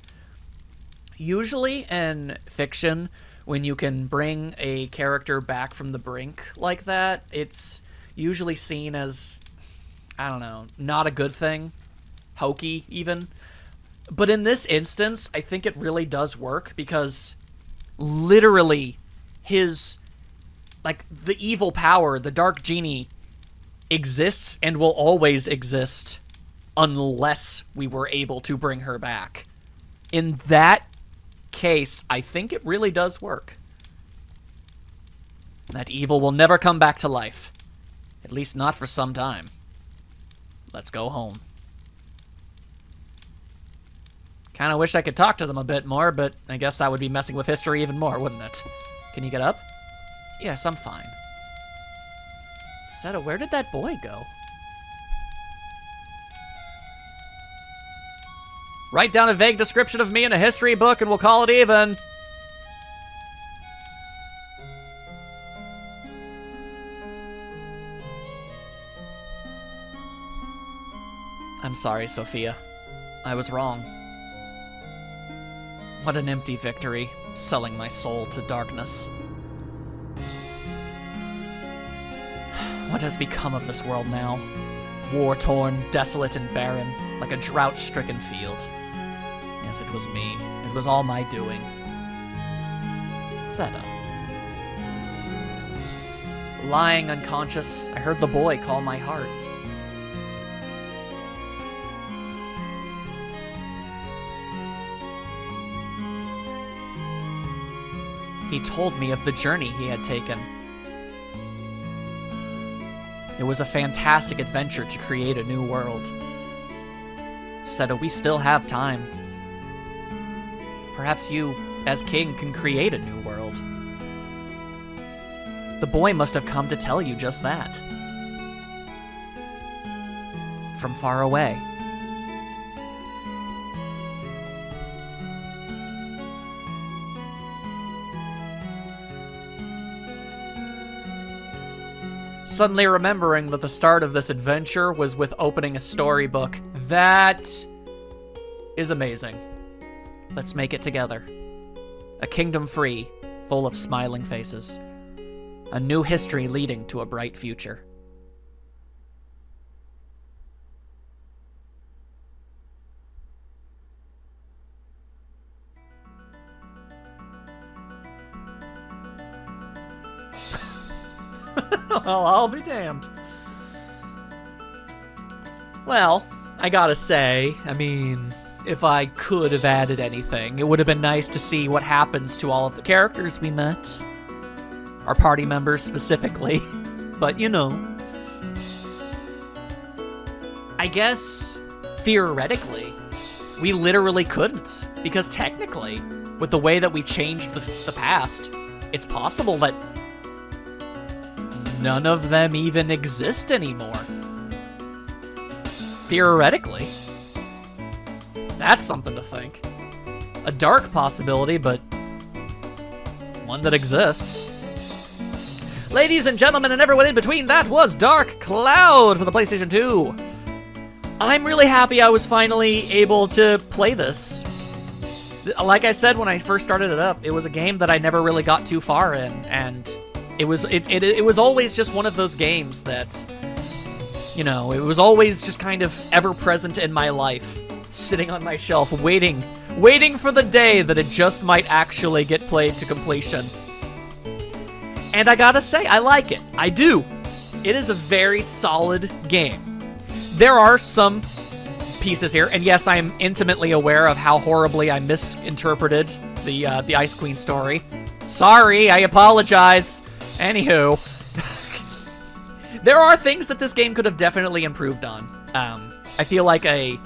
usually in fiction, when you can bring a character back from the brink like that, it's usually seen as, I don't know, not a good thing. Hokey, even. But in this instance, I think it really does work because literally his, like, the evil power, the dark genie, exists and will always exist unless we were able to bring her back. In that case, I think it really does work. That evil will never come back to life. At least not for some time. Let's go home. Kind of wish I could talk to them a bit more, but I guess that would be messing with history even more, wouldn't it? Can you get up? Yes, I'm fine. Seta, where did that boy go? Write down a vague description of me in a history book and we'll call it even. I'm sorry, Sophia. I was wrong. What an empty victory, selling my soul to darkness. What has become of this world now? War-torn, desolate, and barren, like a drought-stricken field. Yes, it was me. It was all my doing. Seta. Lying unconscious, I heard the boy call my heart. He told me of the journey he had taken. It was a fantastic adventure to create a new world. Seta, we still have time. Perhaps you, as king, can create a new world. The boy must have come to tell you just that. From far away. Suddenly remembering that the start of this adventure was with opening a storybook. That is amazing. Let's make it together. A kingdom free, full of smiling faces. A new history leading to a bright future. Well, I'll be damned. Well, I gotta say, I mean, if I could have added anything, it would have been nice to see what happens to all of the characters we met. Our party members specifically. But, you know. I guess, theoretically, we literally couldn't. Because technically, with the way that we changed the past, it's possible that none of them even exist anymore. Theoretically. That's something to think. A dark possibility, but one that exists. Ladies and gentlemen, and everyone in between, that was Dark Cloud for the PlayStation 2. I'm really happy I was finally able to play this. Like I said when I first started it up, it was a game that I never really got too far in, and it was always just one of those games that, you know, it was always just kind of ever present in my life, sitting on my shelf, waiting for the day that it just might actually get played to completion. And I gotta say, I like it. I do. It is a very solid game. There are some pieces here, and yes, I am intimately aware of how horribly I misinterpreted the Ice Queen story. Sorry, I apologize. Anywho, there are things that this game could have definitely improved on. I feel like a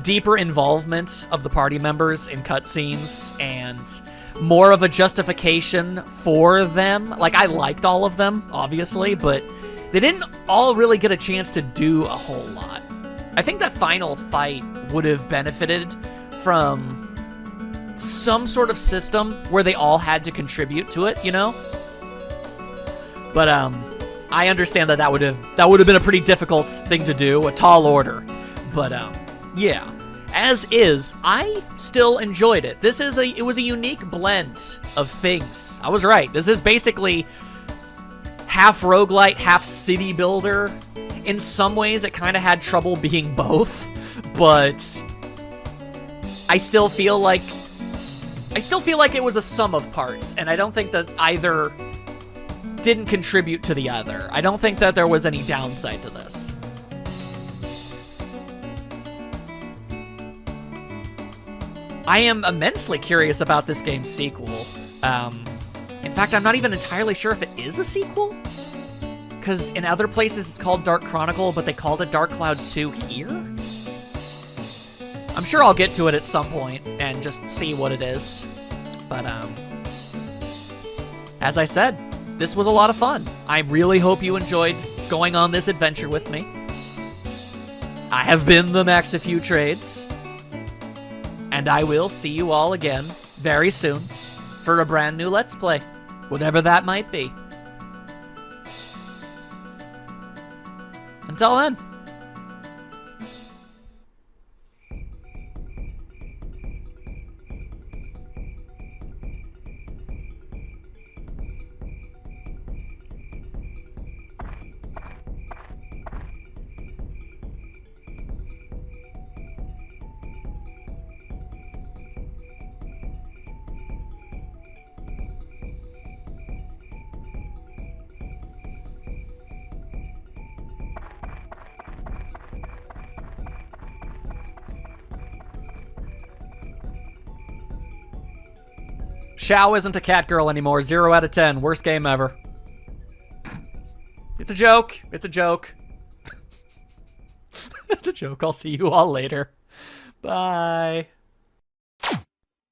deeper involvement of the party members in cutscenes and more of a justification for them. Like, I liked all of them, obviously, but they didn't all really get a chance to do a whole lot. I think that final fight would have benefited from some sort of system where they all had to contribute to it, you know? But I understand that would have been a pretty difficult thing to do, a tall order. But yeah, as is, I still enjoyed it. It was a unique blend of things. I was right. This is basically half roguelite, half city builder. In some ways, it kind of had trouble being both, but I still feel like I still feel like it was a sum of parts, and I don't think that either didn't contribute to the other. I don't think that there was any downside to this. I am immensely curious about this game's sequel. In fact, I'm not even entirely sure if it is a sequel, because in other places it's called Dark Chronicle, but they called it Dark Cloud 2 here? I'm sure I'll get to it at some point and just see what it is. But, as I said, this was a lot of fun. I really hope you enjoyed going on this adventure with me. I have been the Max a Few Trades, and I will see you all again very soon for a brand new Let's Play, whatever that might be. Until then. Xiao isn't a cat girl anymore. 0 out of 10. Worst game ever. It's a joke. It's a joke. It's a joke. I'll see you all later. Bye.